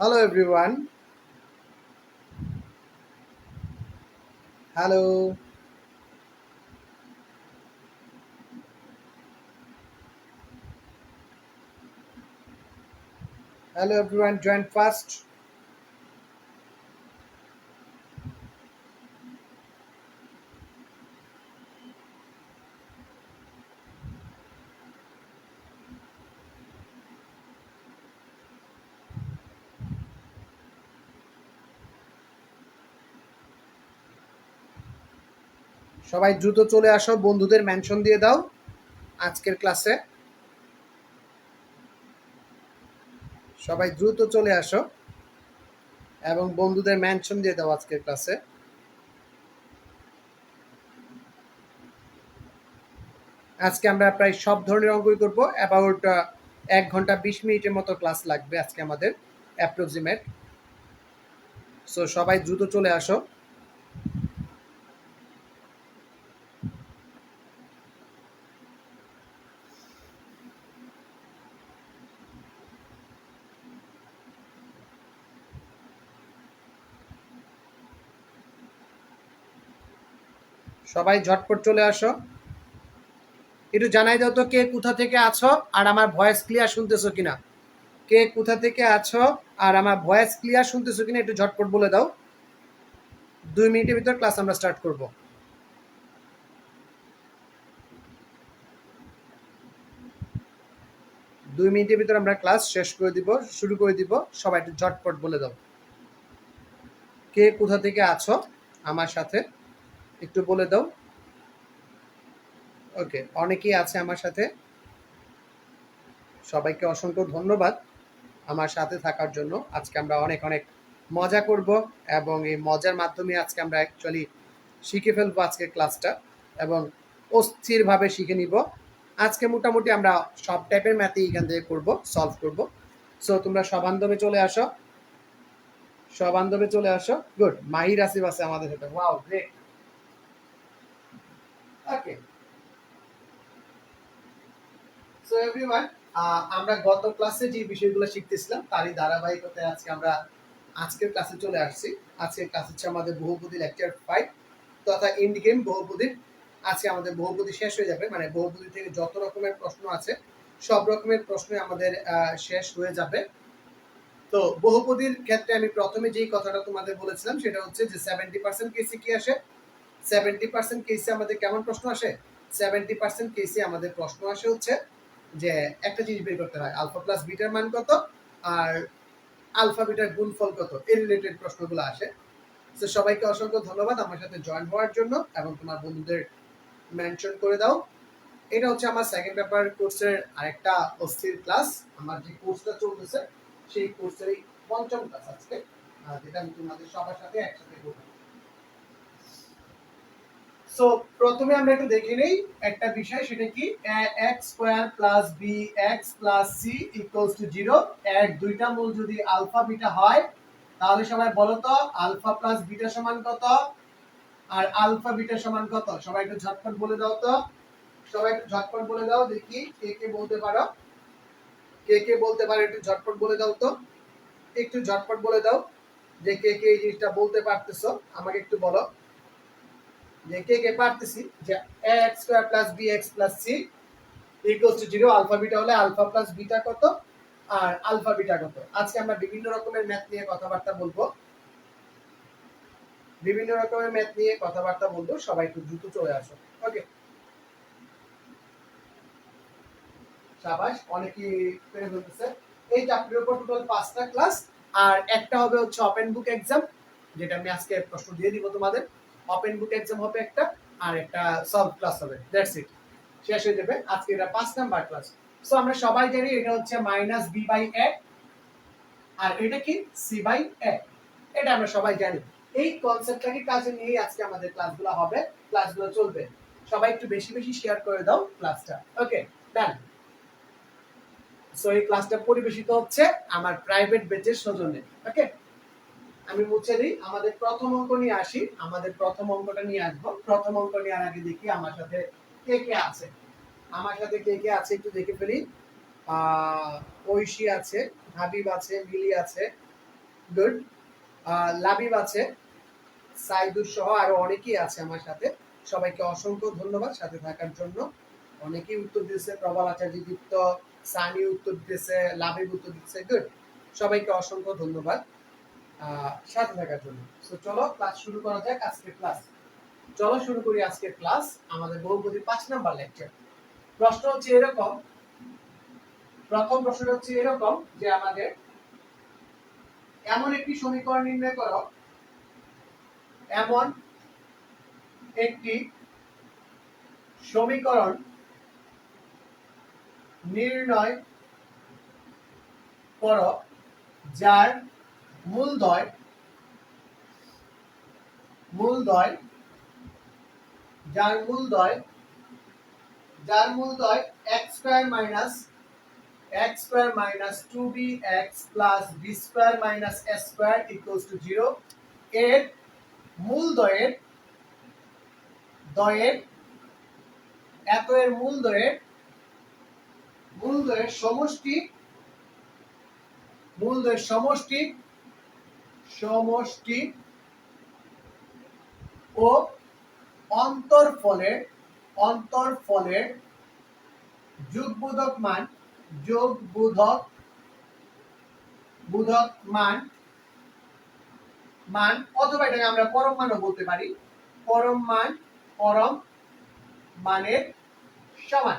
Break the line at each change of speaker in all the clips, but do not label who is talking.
Hello everyone. Hello. Hello everyone. Join fast. সবাই দ্রুত চলে আসো, বন্ধুদের মেনশন দিয়ে দাও আজকের ক্লাসে। সবাই দ্রুত চলে আসো এবং বন্ধুদের মেনশন দিয়ে দাও আজকের ক্লাসে। আজকে আমরা প্রায় সব ধরনের অঙ্কই করব। অ্যাবাউট 1 ঘন্টা 20 মিনিটের মতো ক্লাস লাগবে আজকে আমাদের অ্যাপ্রক্সিমেট। সো সবাই দ্রুত চলে আসো। সবাই ঝটপট চলে আসো। একটু জানাই দাও তো কে কোথা থেকে আছো আর আমার ভয়েস ক্লিয়ার শুনতেছো কিনা। কে কোথা থেকে আছো আর আমার ভয়েস ক্লিয়ার শুনতেছো কিনা একটু ঝটপট বলে দাও। 2 মিনিটের ভিতর ক্লাস আমরা স্টার্ট করব। 2 মিনিটের ভিতর আমরা ক্লাস শেষ করে দিব, শুরু করে দিব। সবাই একটু ঝটপট বলে দাও কে কোথা থেকে আছো আমার সাথে, একটু বলে দাও। ওকে, অনেকেই আছে আমার সাথে। সবাইকে অসংখ্য ধন্যবাদ আমার সাথে থাকার জন্য। আজকে আমরা অনেক অনেক মজা করব এবং এই মজার মাধ্যমে আজকে আমরা অ্যাকচুয়ালি শিখে ফেলবো আজকের ক্লাসটা এবং অস্থিরভাবে শিখে নিব। আজকে মোটামুটি আমরা সব টাইপের ম্যাথই এখান থেকে করবো, সলভ করব। সো তোমরা সবান্ধবে চলে আসো, সবান্ধবে চলে আসো। গুড, মাহির আসিফ আছে আমাদের সাথে। Wow, great. Okay, so everyone, আমরা গত ক্লাসে যে বিষয়গুলো শিখতেছিলাম তারই ধারাবাহিকতায় আজকে আমরা আজকের ক্লাসে চলে আসছি। আজকের ক্লাস হচ্ছে আমাদের বহুপদী লেকচার 5 তথা এন্ড গেম বহুপদীর। আজকে আমাদের বহুপদী শেষ হয়ে যাবে, মানে বহুপদী থেকে যত রকমের প্রশ্ন আছে সব রকমের প্রশ্নই আমাদের শেষ হয়ে যাবে। তো বহুপদীর ক্ষেত্রে আমি প্রথমে যেই কথাটা তোমাদের বলেছিলাম সেটা হচ্ছে যে 70% কেসে কি আসে, 70% কেসে আমাদের কেমন প্রশ্ন আসে। 70% কেসে আমাদের প্রশ্ন আসে হচ্ছে যে একটা জিনিস বের করতে হয়, আলফা প্লাস বিটার মান কত আর আলফা বিটার গুণফল কত, এই রিলেটেড প্রশ্নগুলো আসে। তো সবাইকে অসংখ্য ধন্যবাদ আমার সাথে জয়েন হওয়ার জন্য এবং তোমার বন্ধুদের মেনশন করে দাও। এটা হচ্ছে আমার সেকেন্ড পেপার কোর্সের আরেকটা অস্থির ক্লাস। আমার যে কোর্সটা চলতেছে সেই কোর্সেরই পঞ্চম ক্লাস আজকে, যেটা আমি তোমাদের সবার সাথে একসাথে করব। সো প্রথমে আমরা একটু দেখে নেই একটা বিষয়, সেটা কি x square plus bx plus c equals to 0 এর দুইটা মূল যদি আলফা বিটা হয় তাহলে সবাই বলো তো আলফা প্লাস বিটা সমান কত আর আলফা বিটা সমান কত। সবাই একটু ঝটপট বলে দাও তো, সবাই একটু ঝটপট বলে দাও দেখি কে কে বলতে পারো, কে কে বলতে পারো একটু ঝটপট বলে দাও তো, একটু ঝটপট বলে দাও যে কে কে এই জিনিসটা বলতে পারতেছো আমাকে একটু বলো যে কে কে পারতেছি যে x square plus bx plus c equals to 0 alpha beta হলে আলফা প্লাস বিটা কত আর আলফা বিটা কত। আজকে আমরা বিভিন্ন রকমের ম্যাথ নিয়ে কথাবার্তা বলবো, বিভিন্ন রকমের ম্যাথ নিয়ে কথাবার্তা বলবো। সবাই একটু দ্রুত চলে আসো। ওকে, শাবাশ, অনেকেই পেরে ফেলতেছে। এই চ্যাপ্টারের উপর টোটাল 5টা ক্লাস আর একটা হবে হচ্ছে ওপেন বুক এক্সাম, যেটা আমি আজকে প্রশ্ন দিয়ে দিব তোমাদের। ওপেন বুক এক্সাম হবে একটা আর একটা সলভ ক্লাস হবে, দ্যাটস ইট, শেষ হয়ে যাবে আজকে। এটা 5 নাম্বার ক্লাস। সো আমরা সবাই জানি এটা হচ্ছে মাইনাস বি বাই এ আর এটা কি সি বাই এ, এটা আমরা সবাই জানি। এই কনসেপ্টটাকে কাজে নিয়ে আজকে আমাদের ক্লাসগুলো হবে, ক্লাসগুলো চলবে। সবাই একটু বেশি বেশি শেয়ার করে দাও ক্লাসটা। ওকে, ডান। সো এই ক্লাসটা পরিবেশিত হচ্ছে আমার প্রাইভেট ব্যাচের সৌজন্যে। ওকে, আমি মুছে দিই, আমাদের প্রথম অঙ্ক নিয়ে আসি। আমাদের প্রথম অঙ্কটা নিয়ে আসবো। প্রথম অঙ্ক নেওয়ার আগে দেখি আমার সাথে কে কে আছে, আমার সাথে কে কে আছে একটু দেখে ফেলি। ঐশী আছে, হাবিব আছে, মিলি আছে, গুড। লাবিব আছে, সাইদুর সহ আরো অনেকেই আছে আমার সাথে। সবাইকে অসংখ্য ধন্যবাদ সাথে থাকার জন্য। অনেকেই উত্তর দিয়েছে, প্রবল আচার্য দীপ্ত, সানি উত্তর দিতেছে, লাবিব উত্তর দিতেছে। গুড, সবাইকে অসংখ্য ধন্যবাদ সাথে থাকার জন্য। তো চলো ক্লাস শুরু করা যাক। আজকের ক্লাস চলো শুরু করি। আজকের ক্লাস আমাদের বহুপদী 5 নাম্বার লেকচার। প্রশ্ন হচ্ছে এরকম, প্রথম প্রশ্নটা হচ্ছে এরকম যে আমাদের এমন একটি সমীকরণ নির্ণয় করো, এমন একটি সমীকরণ নির্ণয় করো যার মূলদ্বয় x square minus 2bx plus b square minus s square equals to 0 এর মূলদ্বয়ের সমষ্টি ও অন্তরফলের যোগবোধক মান অথবা এটাকে আমরা পরম মানও বলতে পারি, পরম মানের সমান।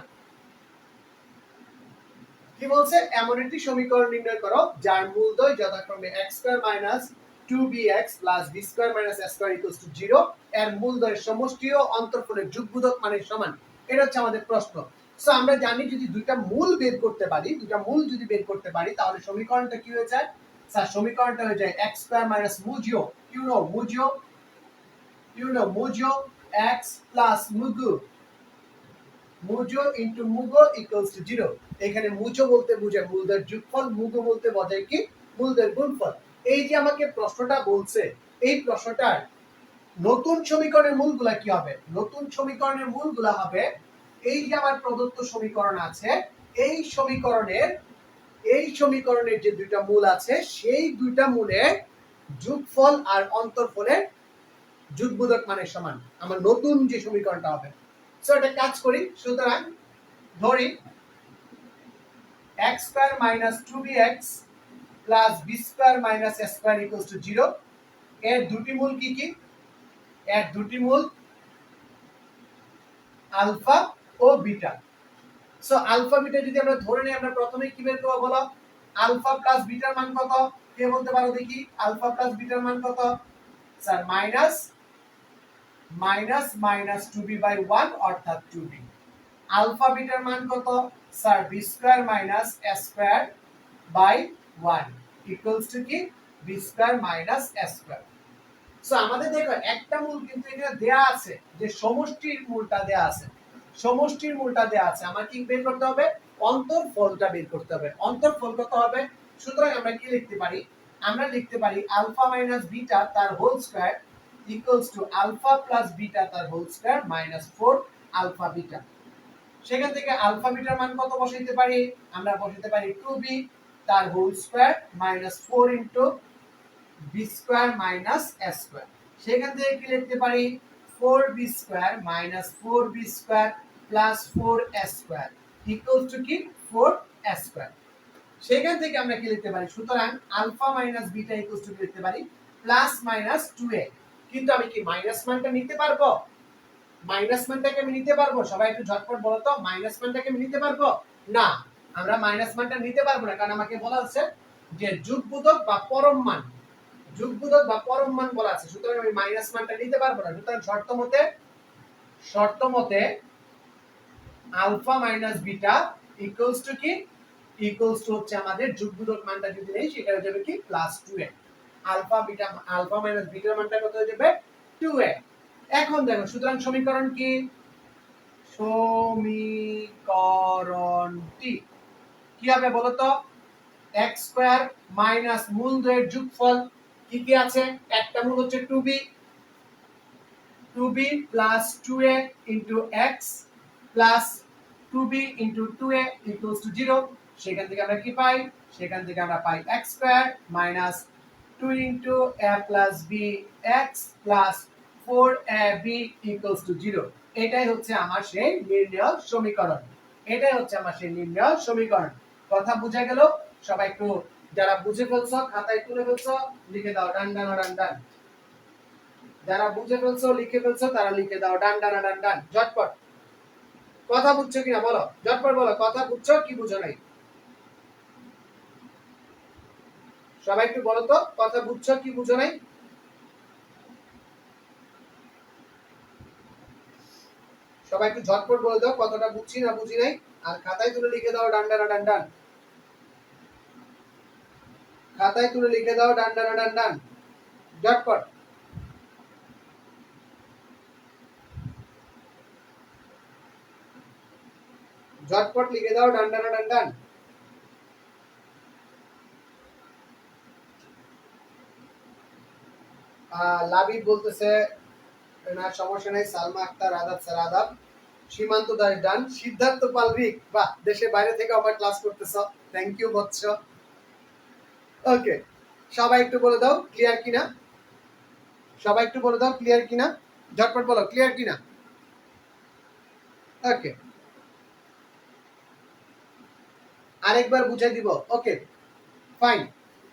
কি বলছে? এমন একটি সমীকরণ নির্ণয় করো যার মূলদ্বয় যথাক্রমে x square minus 2bx plus b square minus s square equals to 0 এর মূলদ্বয়ের সমষ্টি ও অন্তরফলের যোগবোধক মানের সমান। এটা হচ্ছে আমাদের প্রশ্ন। সো আমরা জানি যদি দুইটা মূল বের করতে পারি তাহলে সমীকরণটা কি হয়ে যায়? স্যার সমীকরণটা হয়ে যায় x স্কয়ার মাইনাস মুজিও x প্লাস মুজো ইনটু মুগো ইকুয়ালস টু 0। এখানে মুজো বলতে বোঝায় মূলদের যোগফল, মুগো বলতে বোঝায় কি? মূলদের গুণফল। এই যে আমাকে প্রশ্নটা বলছে, এই প্রশ্নটার নতুন সমীকরণের মূলগুলা কি হবে? নতুন সমীকরণের মূলগুলা হবে এই যে আমার প্রদত্ত সমীকরণ আছে, এই সমীকরণের যে দুইটা মূল আছে সেই দুইটা মূলের যোগফল আর অন্তরফলের যোগবোধক মানের সমান আমার নতুন যে সমীকরণটা হবে। সো এটা কাজ করি। সুতরাং ধরি x square minus 2bx plus b square minus s square equals to 0 এর দুটি মূল কি কি? এর দুটি মূল আলফা ও বিটা। সো আলফা বিটা যদি আমরা ধরে নেই, আমরা প্রথমে কি বের করব বলো? আলফা প্লাস বিটার মান কত? কে বলতে পারো দেখি? আলফা প্লাস বিটার মান কত? স্যার মাইনাস 2b বাই 1 অর্থাৎ 2b। আলফা বিটার মান কত? Sir b square minus s square by 1 equals to কি? b square minus s square. So আমাদের দেখো একটা মূল কিন্তু এখানে দেয়া আছে, যে সমষ্টির মূলটা দেয়া আছে, আমার কি বের করতে হবে? অন্তরফলটা বের করতে হবে। অন্তরফল কত হবে? সুতরাং আমরা কি লিখতে পারি? আমরা লিখতে পারি আলফা মাইনাস বিটা তার whole square equals to alpha plus beta তার whole square minus 4 alpha beta. সেখান থেকে আলফা বিটার মান কত বসাইতে পারি? আমরা বসাইতে পারি 2b তার whole square minus 4 into b square minus s square. সেখান থেকে কি লিখতে পারি? 4b square minus 4b square plus 4s square equals to কি? 4s square. সেখান থেকে আমরা কি লিখতে পারি? সুতরাং alpha minus beta equals to লিখতে পারি প্লাস মাইনাস 2a। কিন্তু আমি কি মাইনাস মানটা নিতে পারবো? সবাই একটু ঝটপট বলো তো, মাইনাস মানটাকে আমি নিতে পারবো? না, আমরা মাইনাস মানটা নিতে পারবো না, কারণ আমাকে বলা আছে যে যোগবোধক বা পরম মান বলা আছে। সুতরাং আমি মাইনাস মানটা নিতে পারবো না। সুতরাং শর্ত মতে alpha minus beta equals to কি? ইকুয়ালস টু হচ্ছে আমাদের যোগবোধক মানটা যদি নেই সেটা হয়ে যাবে কি? Plus 2a। Alpha minus bitter মানটা কত হয়ে যাবে? 2a। এখন দেখো, সুতরাং সমীকরণটি কি হবে বলো তো? x স্কয়ার মাইনাস মূলদ্বয়ের যোগফল কি কি আছে? একটা মূল হচ্ছে 2b plus 2a into x plus 2b into 2a equals to 0। সেখান থেকে আমরা কি পাই? সেখান থেকে আমরা পাই x square minus 2 into a plus b x plus 4ab equals to 0 এটাই হচ্ছে আমার সেই নির্ণয় সমীকরণ। এটাই হচ্ছে আমার সেই নির্ণয় সমীকরণ। কথা বোঝা গেল? সবাই একটু যারা বুঝে ফেলছো খাতায় তুলে ফেলছো লিখে দাও ডান ডান ডান ডান। যারা বুঝে ফেলছো লিখে ফেলছো তারা লিখে দাও ডান ডান ডান ডান ঝটপট। কথা বুঝছো কিনা বলো, ঝটপট বলো কথা বুঝছো কি বুঝো নাই। সবাই একটু বলো তো কথা বুঝছো কি বুঝো নাই। সবাই একটু ঝটপট বলে দাও কতটা বুঝছি না বুঝি নাই। আর খাতায় তুলে লিখে দাও ডান ডান ডান ডান। খাতায় তুলে লিখে দাও ডান ডান ডান ডান ঝটপট। ঝটপট লিখে দাও ডান ডান ডান ডান। লাবিব বলতেছে না সমস্যা নাই। সালমা আক্তার আদাব স্যার আদাব। সীমান্ত দাস ডান। সিদ্ধার্থ পালভিক বাহ দেশের বাইরে থেকে আবার ক্লাস করতেছ, থ্যাংক ইউ বৎস। ওকে সবাই একটু বলে দাও ক্লিয়ার কিনা। সবাই একটু বলে দাও ক্লিয়ার কিনা, ঝটপট বলো ক্লিয়ার কিনা। ওকে আরেকবার বুঝাই দিব। Okay fine.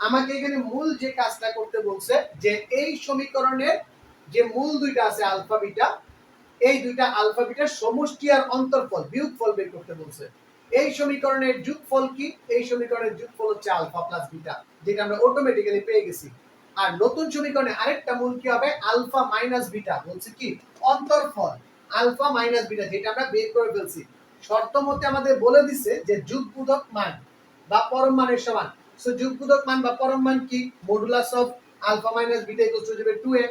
আমাকে এখানে মূল যে কাজটা করতে বলছে যে এই সমীকরণের যে মূল দুইটা আছে আলফা বিটা, এই দুইটা আলফা বিটার সমষ্টি আর অন্তরফল বিয়োগফল বের করতে বলছে। এই সমীকরণের যোগফল কি? এই সমীকরণের যোগফল হচ্ছে আলফা প্লাস বিটা, যেটা আমরা অটোমেটিক্যালি পেয়ে গেছি। আর নতুন সমীকরণে আরেকটা মূল কি হবে? আলফা মাইনাস বিটা বলছে কি অন্তরফল আলফা মাইনাস বিটা, যেটা আমরা বের করে ফেলছি। শর্ত মতে আমাদের বলে দিছে যে যুগবোধক মান বা পরম মানের সমান। সো যুগবোধক মান বা পরম মান কি? Modulus of alpha minus beta equals to 2a।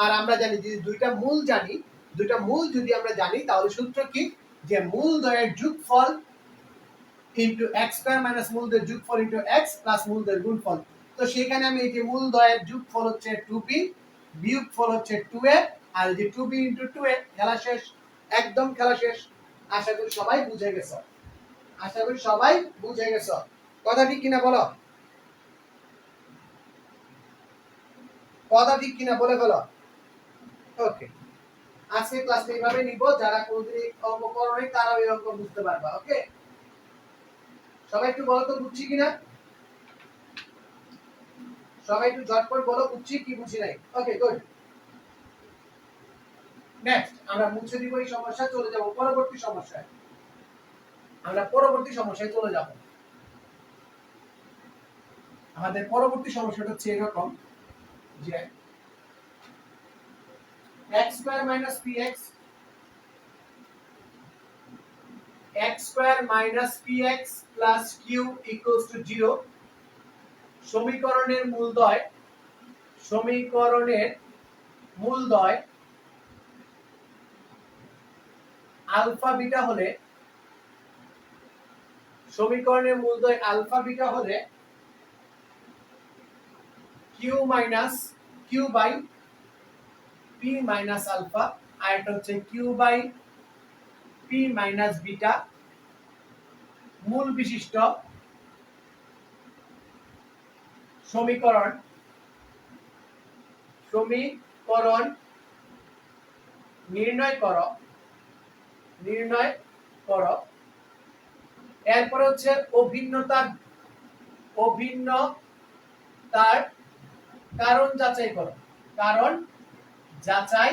আর আমরা জানি যে দুইটা মূল জানি, দুইটা মূল যদি আমরা জানি তাহলে সূত্র কি? যে মূল দ্বয়ের যোগফল ইনটু x স্কয়ার মাইনাস মূল দ্বয়ের যোগফল ইনটু x প্লাস মূল দ্বয়ের গুণফল। তো সেখানে আমি এই যে মূল দ্বয়ের যোগফল হচ্ছে 2p, বিয়োগফল হচ্ছে 2a, আর এই যে 2p ইনটু 2a। খেলা শেষ, একদম খেলা শেষ। আশা করি সবাই বুঝে গেছো, আশা করি সবাই বুঝে গেছো। কথা ঠিক কিনা বলো, কথা ঠিক কিনা বলে ফেলো। ওকে আজকে ক্লাসটা এইভাবে নিব, যারা কোনদিন অঙ্ক করো নাই তারা এই অঙ্ক বুঝতে পারবা। ওকে সবাই একটু বলো তো বুঝছি কিনা, সবাই একটু ঝটপট বলো বুঝছি কি বুঝি নাই। Okay good. নেক্সট আমরা মুছে দিব এই সমস্যা, চলে যাব পরবর্তী সমস্যায়। আমরা পরবর্তী সমস্যায় চলে যাব। আমাদের পরবর্তী সমস্যাটা হচ্ছে এরকম যে x square minus px, x square minus px plus q equals to 0 সমীকরণের মূলদ্বয়, সমীকরণের মূলদ্বয় আলফা বিটা হলে, সমীকরণের মূলদ্বয় আলফা বিটা হলে q minus q by p minus alpha, আর এটা হচ্ছে q by p minus beta মূল বিশিষ্ট সমীকরণ, সমীকরণ নির্ণয় করো, নির্ণয় করো। এরপরে হচ্ছে অভিন্নতার, অভিন্নতার কারণ যাচাই করো, কারণ যাচাই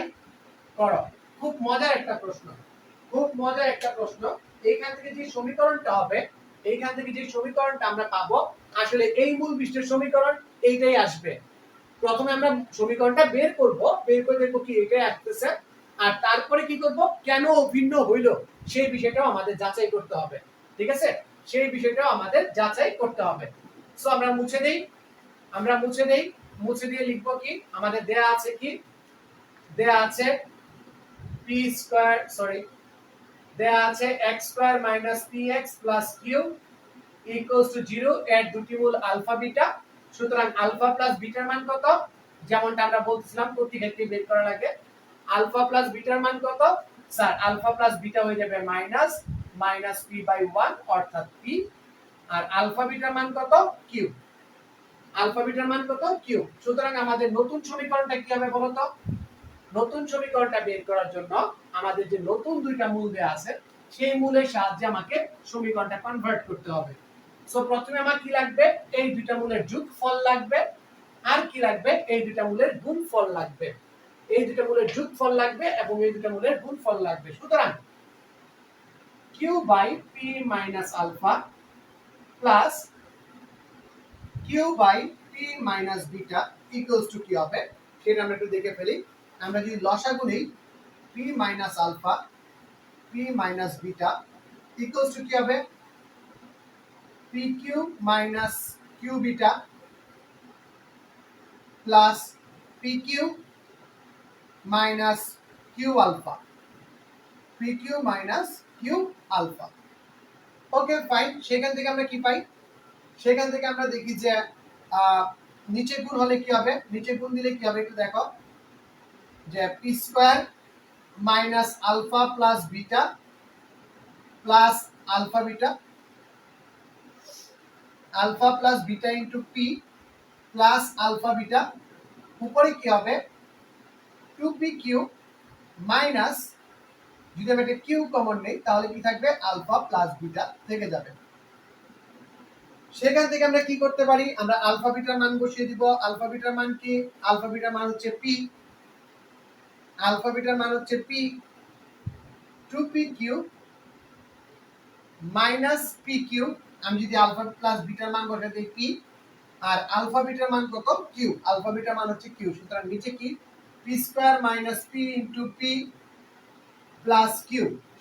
করো। খুব মজার একটা প্রশ্ন, খুব মজার একটা প্রশ্ন। এইখান থেকে যে সমীকরণটা হবে, এইখান থেকে যে সমীকরণটা আমরা পাবো আসলে এই মূল বিশিষ্ট সমীকরণ এইটাই আসবে। প্রথমে আমরা সমীকরণটা বের করব, বের করে দেখব কি এটাই আসতেছে, আর তারপরে কি করব কেন অভিন্ন হইলো সেই বিষয়টাও আমাদের যাচাই করতে হবে। ঠিক আছে, সেই বিষয়টাও আমাদের যাচাই করতে হবে। সো আমরা মুছে দেই, আমরা মুছে দেই, মুছে দিয়ে লিখব কি আমাদের দেয়া আছে, কি দেয়া আছে p স্কয়ার, সরি দেয়া আছে x square minus px plus q equals to 0 এর দুটি মূল আলফা বিটা। সুতরাং আলফা প্লাস বিটার মান কত? যেমনটা আমরা বলছিলাম প্রতি ক্ষেত্রে বের করা লাগে। আলফা প্লাস বিটার মান কত স্যার? আলফা প্লাস বিটা হয়ে যাবে মাইনাস মাইনাস p বাই 1 অর্থাৎ p, আর আলফা বিটার মান কত? q। আলফা বিটার মান কত কিউ। সুতরাং আমাদের নতুন সমীকরণটা কি হবে বলো তো? নতুন সমীকরণটা বের করার জন্য আমাদের যে নতুন দুইটা মূল দেয়া আছে সেই মূলের সাহায্যে আমাকে সমীকরণটা কনভার্ট করতে হবে। সো প্রথমে আমার কি লাগবে? এই দুইটা মূলের যোগফল লাগবে, আর কি লাগবে? এই দুইটা মূলের গুণফল লাগবে। এই দুইটা মূলের যোগফল লাগবে এবং এই দুইটা মূলের গুণফল লাগবে। সুতরাং q by p minus alpha plus q by p minus beta equals to কি হবে সেটা আমরা একটু দেখে ফেলি। আমরা যদি লসাগু নেই p minus alpha p minus beta equals to কি হবে? pq minus q beta plus pq minus q alpha, pq minus q alpha. Okay fine. সেখান থেকে আমরা কি পাই? সেখান থেকে আমরা দেখি যে নিচে গুণ হলে কি হবে? নিচে গুণ দিলে কি হবে একটু দেখো, যে p square minus alpha plus beta plus alpha beta, alpha plus beta into p plus alpha beta, উপরে কি হবে 2pq মাইনাস, যদি আমি একটা q কমন নেই তাহলে কি থাকবে? আলফা প্লাস বিটা থেকে যাবে। সেখান থেকে আমরা কি করতে পারি? আমরা আলফা বিটার মান বসিয়ে দিব। আলফা বিটার মান কি? আলফা বিটার মান হচ্ছে p, আলফা বিটার মান হচ্ছে p 2pq মাইনাস pq। আমি যদি আলফা প্লাস বিটার মান বসাই দিই p, আর আলফা বিটার মান কত? q। আলফা বিটার মান হচ্ছে q। সুতরাং নিচে কি p square minus p into p plus q।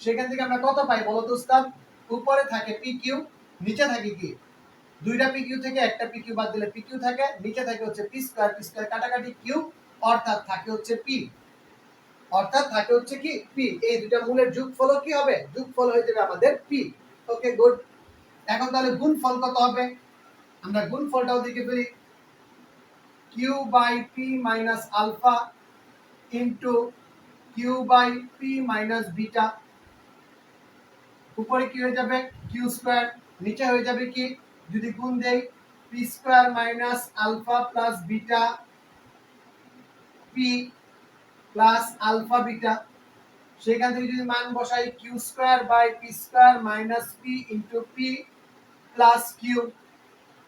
সেখান থেকে আমরা কত পাই বলো তো উস্তাদ? উপরে থাকে pq, নিচে থাকে কি? দুইটা pq থেকে একটা pq বাদ দিলে pq থাকে, নিচে থাকে হচ্ছে p স্কয়ার, p স্কয়ার কাটাকাটি q, অর্থাৎ থাকে হচ্ছে p, অর্থাৎ থাকে হচ্ছে কি p। এই দুইটা মূলের যোগফল কি হবে? যোগফল হয়ে যাবে আমাদের p। Okay good. এখন তাহলে গুণফল কত হবে? আমরা গুণফলটাও দেখে ফেলি। q by p minus alpha into q by p minus beta, উপরে কি হয়ে যাবে? q স্কয়ার, নিচে হয়ে যাবে কি যদি গুণ দেই p square minus alpha plus beta p plus alpha beta. সেখান থেকে যদি মান বসাই q square by p square minus p into p plus q,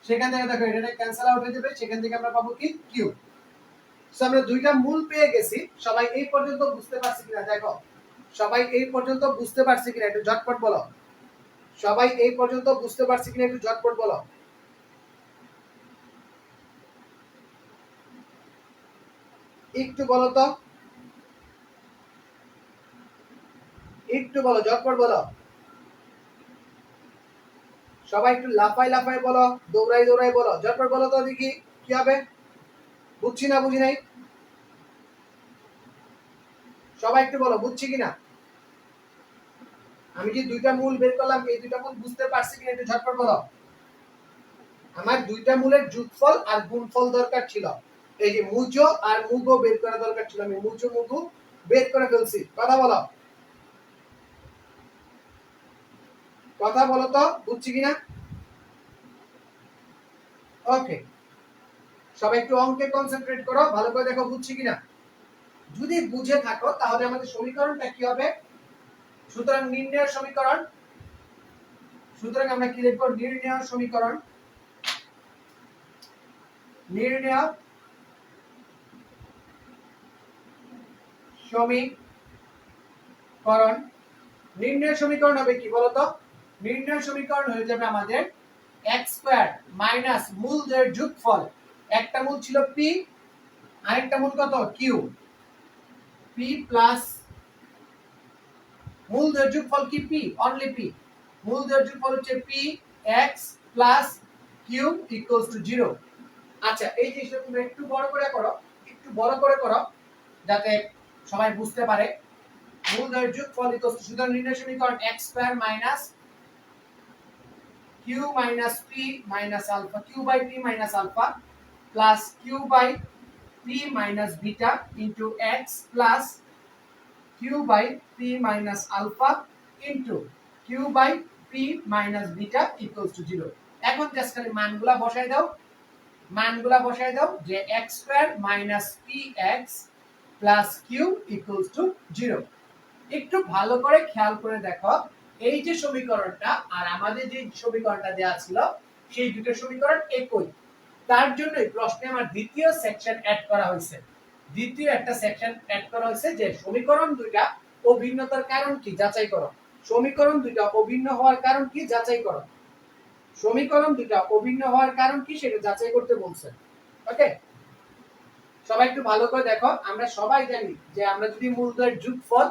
সেখান থেকে দেখো এটা ক্যান্সেল আউট হয়ে যাবে। সেখান থেকে আমরা পাবো কি q। সো আমরা দুইটা মূল পেয়ে গেছি। সবাই এই পর্যন্ত বুঝতে পারছি কিনা দেখো, সবাই এই পর্যন্ত বুঝতে পারছি কিনা একটু ঝটপট বলো। সবাই এই পর্যন্ত বুঝতে পারছি কিনা একটু ঝটপট বলো। একটু বলো তো, একটু বলো, ঝটপট বলো। সবাই একটু লাফাই লাফাই বলো, দৌড়াই দৌড়াই বলো, ঝটপট বলো তো দেখি কি হবে। বুঝছি না বুঝি নাই, সবাই একটু বলো বুঝছি কিনা। আমি যে দুইটা মূল বের করলাম এই দুইটা মূল বুঝতে পারছি কিনা একটু ঝটপট বলো। আমার দুইটা মূলের যোগফল আর গুণফল দরকার ছিল। এই যে মুজো আর মুগো বের করা দরকার ছিল, আমি মুজো মুগো বের করে ফেলছি। কথা বলো, কথা বলো তো বুঝছি কিনা। ওকে, সবাই একটু অঙ্কে কনসেন্ট্রেট করো, ভালো করে দেখো বুঝছি কিনা। যদি বুঝে থাকো তাহলে আমাদের সমীকরণটা কি হবে? সুতরাং নির্ণয়ের সমীকরণ, সুতরাং আমরা কি লিখব? নির্ণয় সমীকরণ, নির্ণয় সমীকরণ। নির্ণয় সমীকরণ হবে কি বলতো? নির্ণয় সমীকরণ হয়ে যাবে আমাদের x স্কয়ার মাইনাস মূলদের যোগফল। একটা মূল ছিল p, আরেকটা মূল কত? q। p প্লাস মূলদের যোগফল কি? p, only p। মূলদের যোগফল হচ্ছে p x plus q equals to 0। আচ্ছা, এই জিনিসটা তুমি একটু বড় করে করো, একটু বড় করে করো যাতে সবাই বুঝতে পারে। মূলদের যোগফল ইকুয়ালস টু, সুতরাং নির্ণয় সমীকরণ x square minus q minus p minus alpha, q by p minus alpha plus q by p minus beta into x plus q by p minus alpha into q by p minus beta equals to 0। এখন just খালি মানগুলা বসাই দাও। মানগুলা বসায় দাও যে x square minus px plus q equals to 0। একটু ভালো করে খেয়াল করে দেখো, এই যে সমীকরণটা আর আমাদের যে সমীকরণটা দেওয়া ছিল সেই দুটো সমীকরণ একই। তার জন্যই প্রশ্নে আমার দ্বিতীয় সেকশন অ্যাড করা হয়েছে। দ্বিতীয় একটা সেকশন অ্যাড করা হয়েছে যে সমীকরণ দুইটা অভিন্নতার কারণ কি যাচাই করো। সমীকরণ দুইটা অভিন্ন হওয়ার কারণ কি যাচাই করো। সমীকরণ দুইটা অভিন্ন হওয়ার কারণ কি সেটা যাচাই করতে বলছে। ওকে, সবাই একটু ভালো করে দেখো। আমরা সবাই জানি যে আমরা যদি মূলদ্বয়ের যোগফল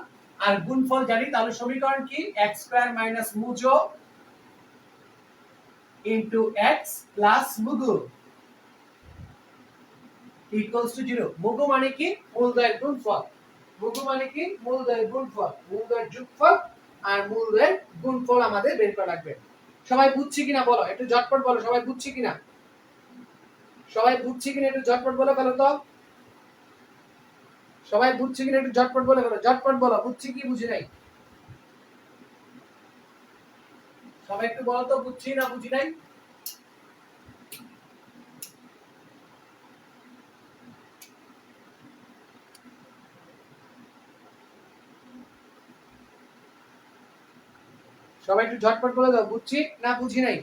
আর গুণফল জানি তাহলে সমীকরণ কি x স্কয়ার মাইনাস মুজো ইনটু x প্লাস মুগু ইকুয়ালস টু 0। মুগু মানে কি মূলদ্বয়ের গুণফল, মুগু মানে কি মূলদ্বয়ের গুণফল, মূলদ্বয়ের যোগফল আর মূলদ্বয়ের গুণফল আমাদের বের করা লাগবে। সবাই বুঝছি কিনা বলো, একটু ঝটপট বলো সবাই বুঝছি কিনা, সবাই বুঝছি কিনা একটু ঝটপট বলে ফেলো তো, সবাই বুঝছি কিনা একটু ঝটপট বলে ফেলো, ঝটপট বলো বুঝছি কি বুঝি নাই, সবাই একটু বলো তো বুঝছি না বুঝি নাই। সবাই একটু ঝটপট বলে দাও বুঝছি না বুঝি নাই।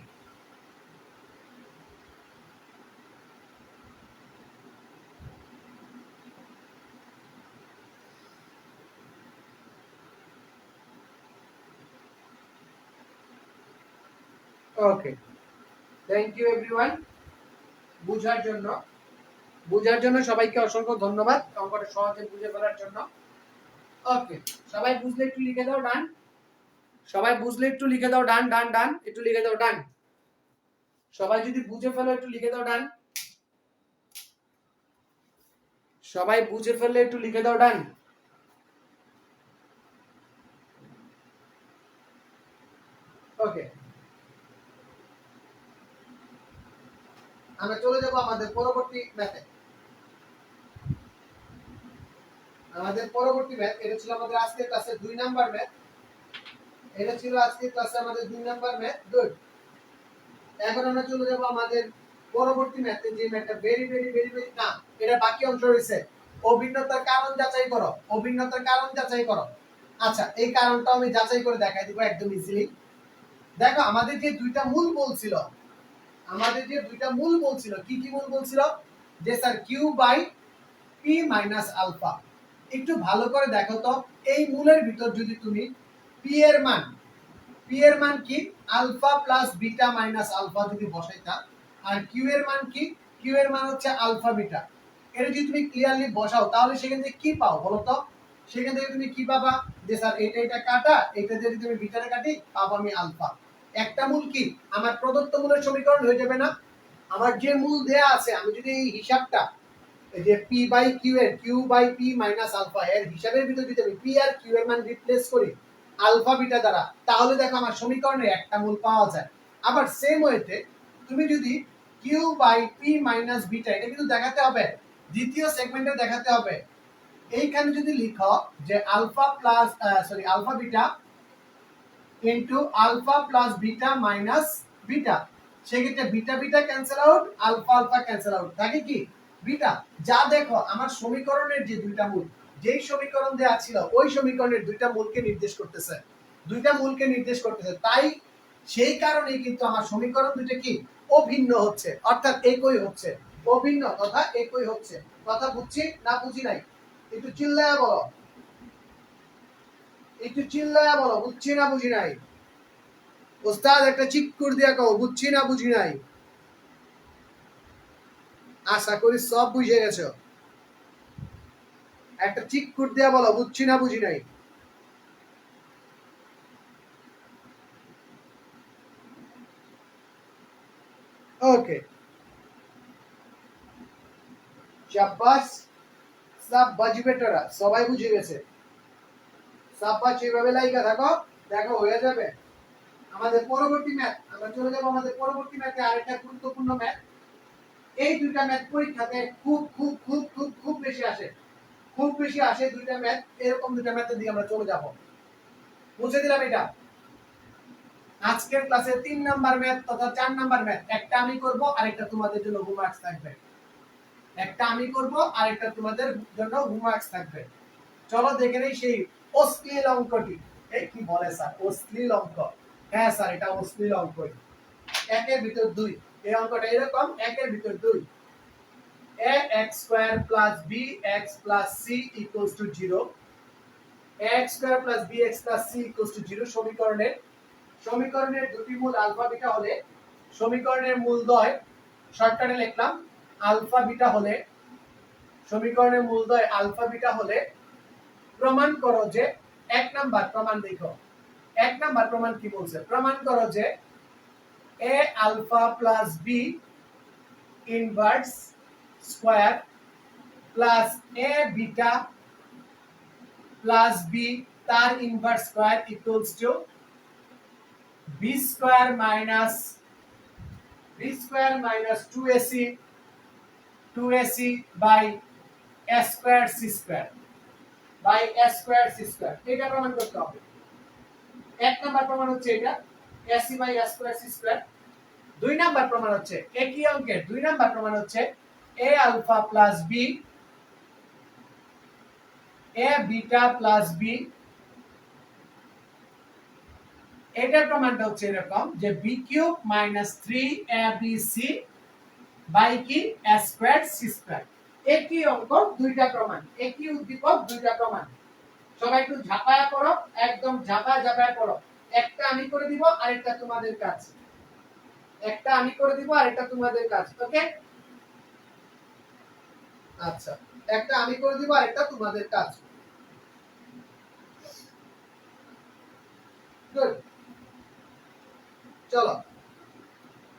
ওকে, থ্যাংক ইউ এভরিওয়ান বুঝার জন্য সবাইকে অসংখ্য ধন্যবাদ অঙ্কটা সহজে বুঝে ফেলার জন্য। ওকে, সবাই বুঝলে একটু লিখে দাও ডান, সবাই বুঝলে একটু লিখে দাও ডান ডান ডান, একটু লিখে দাও ডান। সবাই যদি বুঝে ফেলো একটু লিখে দাও ডান, সবাই বুঝে ফেললে একটু লিখে দাও ডান। ওকে, আমরা চলে যাব আমাদের পরবর্তী ম্যাথে। আমাদের পরবর্তী ম্যাথ, এটা ছিল আমাদের আজকের ক্লাসে 2 নাম্বার ম্যাথ, এটা ছিল আজকের ক্লাসে আমাদের 2 নাম্বার ম্যাথ। গুড, এখন আমরা চলে যাব আমাদের পরবর্তী ম্যাথে, যে ম্যাথটা ভেরি ভেরি ভেরি ভেরি না, এটা বাকি অংশ রয়েছে। অভিন্নতার কারণ যাচাই করো, অভিন্নতার কারণ যাচাই করো। আচ্ছা, এই কারণটা আমি যাচাই করে দেখাই দিব একদম ইজিলি। দেখো আমাদের যে দুইটা মূল বলছিল, আমাদের যে দুইটা মূল বলছিল, কি কি মূল বলছিল, যে sir q by p minus alpha. একটু ভালো করে দেখো তো, এই মূলের ভিতর যদি তুমি পি এর মান, পি এর মান কি alpha plus beta minus alpha যদি বসাইতা, আর কিউ এর মান কি, কিউ এর মান হচ্ছে আলফা বিটা, এটা যদি তুমি ক্লিয়ারলি বসাও তাহলে সেখান থেকে কি পাও বলো তো। সেখান থেকে তুমি কি পাবা, যে স্যার এটা এটা কাটা, এটা যদি তুমি বিটারে কাটি পাবো আমি আলফা। একটা মূল কি আমার প্রদত্ত মূলের সমীকরণ হয়ে যাবে না। আমার যে মূল দেয়া আছে আমি যদি এই হিসাবটা, এই যে পি বাই কিউ এর q by p minus alpha এর হিসাবের ভিতর যদি আমি পি আর কিউ এর মান রিপ্লেস করি আলফা বিটা দ্বারা, তাহলে দেখো আমার সমীকরণে একটা মূল পাওয়া যায়। আবার সেম ওয়েতে তুমি যদি q by p minus beta, এটা কিন্তু দেখাতে হবে দ্বিতীয় সেগমেন্টে দেখাতে হবে। এইখানে যদি লিখো যে alpha plus alpha beta into alpha plus beta minus beta, সেক্ষেত্রে beta beta cancel out, alpha alpha cancel out, থাকে কি বিটা। যা দেখো আমার সমীকরণের যে দুইটা মূল, যেই সমীকরণ দেওয়া ছিল ওই সমীকরণের দুইটা মূলকে নির্দেশ করতেছে, দুইটা মূলকে নির্দেশ করতেছে, তাই সেই কারণেই কিন্তু আমার সমীকরণ দুইটা কি অভিন্ন হচ্ছে, অর্থাৎ একই হচ্ছে, অভিন্ন তথা একই হচ্ছে। কথা বুঝছি না বুঝি নাই, একটু চিল্লায়া বলো, একটু চিল্লায়া বলো বুঝছি না বুঝি নাই। ওস্তাদ একটা চিৎকুর দিয়া কও বুঝছি না বুঝি নাই। আশা করি সব বুঝে গেছো, একটা চিৎকুর দিয়া বলো বুঝছি না বুঝি নাই। ওকে, শাবাশ, সব বাজবে তোরা, সবাই বুঝে গেছে। শাবাশ, এইভাবে লাইকা থাকো, দেখো হয়ে যাবে। আমাদের পরবর্তী ম্যাথ, আমরা চলে যাব আমাদের পরবর্তী ম্যাথে, আরেকটা গুরুত্বপূর্ণ ম্যাথ। এই দুইটা ম্যাথ পরীক্ষাতে খুব খুব খুব খুব খুব বেশি আসে, খুব বেশি আসে দুইটা ম্যাথ। এরকম দুইটা ম্যাথের দিকে আমরা চলে যাব, বুঝে দিলাম এটা। আজকের ক্লাসে 3 নাম্বার ম্যাথ তথা 4 নাম্বার ম্যাথ, একটা আমি করব আরেকটা তোমাদের জন্য হোমওয়ার্ক থাকবে। একটা আমি করব আরেকটা তোমাদের জন্য হোমওয়ার্ক থাকবে। চলো দেখে নেই সেই অশ্লীল অঙ্কটি। এই কি বলে স্যার, অশ্লীল অঙ্ক? হ্যাঁ স্যার, এটা অশ্লীল অঙ্ক। একের ভিতর 2, এই অঙ্কটা এরকম, একের ভিতর 2, ax square plus bx plus c equals to 0, ax square plus bx plus c equals to 0 সমীকরণের দুটি মূল আলফা বিটা হলে, সমীকরণের মূলদ্বয় শর্টকাটে লিখলাম আলফা বিটা হলে, সমীকরণের মূলদ্বয় আলফা বিটা হলে প্রমাণ করো যে, এক নাম্বার প্রমাণ দেখো, এক নাম্বার প্রমাণ কি বলছে, প্রমাণ করো যে a alpha plus b inverse square plus a beta plus b তার inverse square equals two b square minus 2ac by a square c square by a square c square। এটা প্রমাণ করতে হবে। এক নাম্বার প্রমাণ হচ্ছে এটা ac by a square c square। দুই নাম্বার প্রমাণ হচ্ছে একই অঙ্কের দুই নাম্বার প্রমাণ হচ্ছে a alpha plus b a beta plus b। এটার প্রমাণটা হচ্ছে এরকম যে b cube minus 3abc by কি a squared c squared। একই অঙ্ক দুইটা প্রমাণ, একই উদ্দীপক দুইটা প্রমাণ। সবাই একটু ঝাপায়া করো, একদম ঝাপায়া করো। একটা আমি করে দিব আরেকটা তোমাদের কাজ, একটা আমি করে দিব আরেকটা তোমাদের কাজ। ওকে, আচ্ছা, একটা আমি করে দিব আরেকটা তোমাদের কাজ। গুড, চলো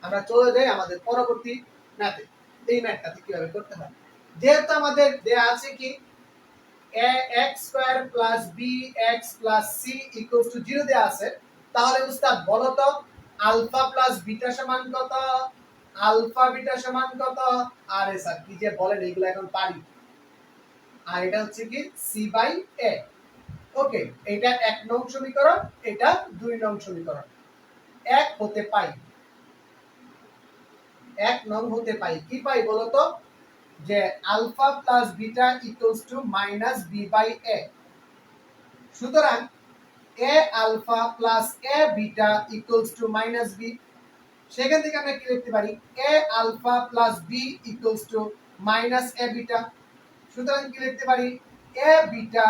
আমরা চলে যাই আমাদের পরবর্তী ম্যাথে। এই ম্যাথটাতে কিভাবে করতে হয়, যেহেতু আমাদের দেয়া আছে কি ax square plus bx plus c equals to 0 দেয়া আছে, তাহলে উস্তাদ বলো তো আলফা প্লাস বিটা সমান কত, আলফা বিটা সমান কত? আরে স্যার কি যে বলেন, এগুলো এখন পারি। আর এটা হচ্ছে কি c বাই a। ওকে, এটা 1 নং সমীকরণ, এটা 2 নং সমীকরণ। 1 হতে পাই, 1 নং হতে পাই কি পাই বলো তো, যে alpha plus beta equals to minus b by a. সুতরাং a alpha plus a beta equals to minus b. সেখান থেকে আমরা কি লিখতে পারি, a alpha plus b equals to minus a beta. সুতরাং কি লিখতে পারি, a beta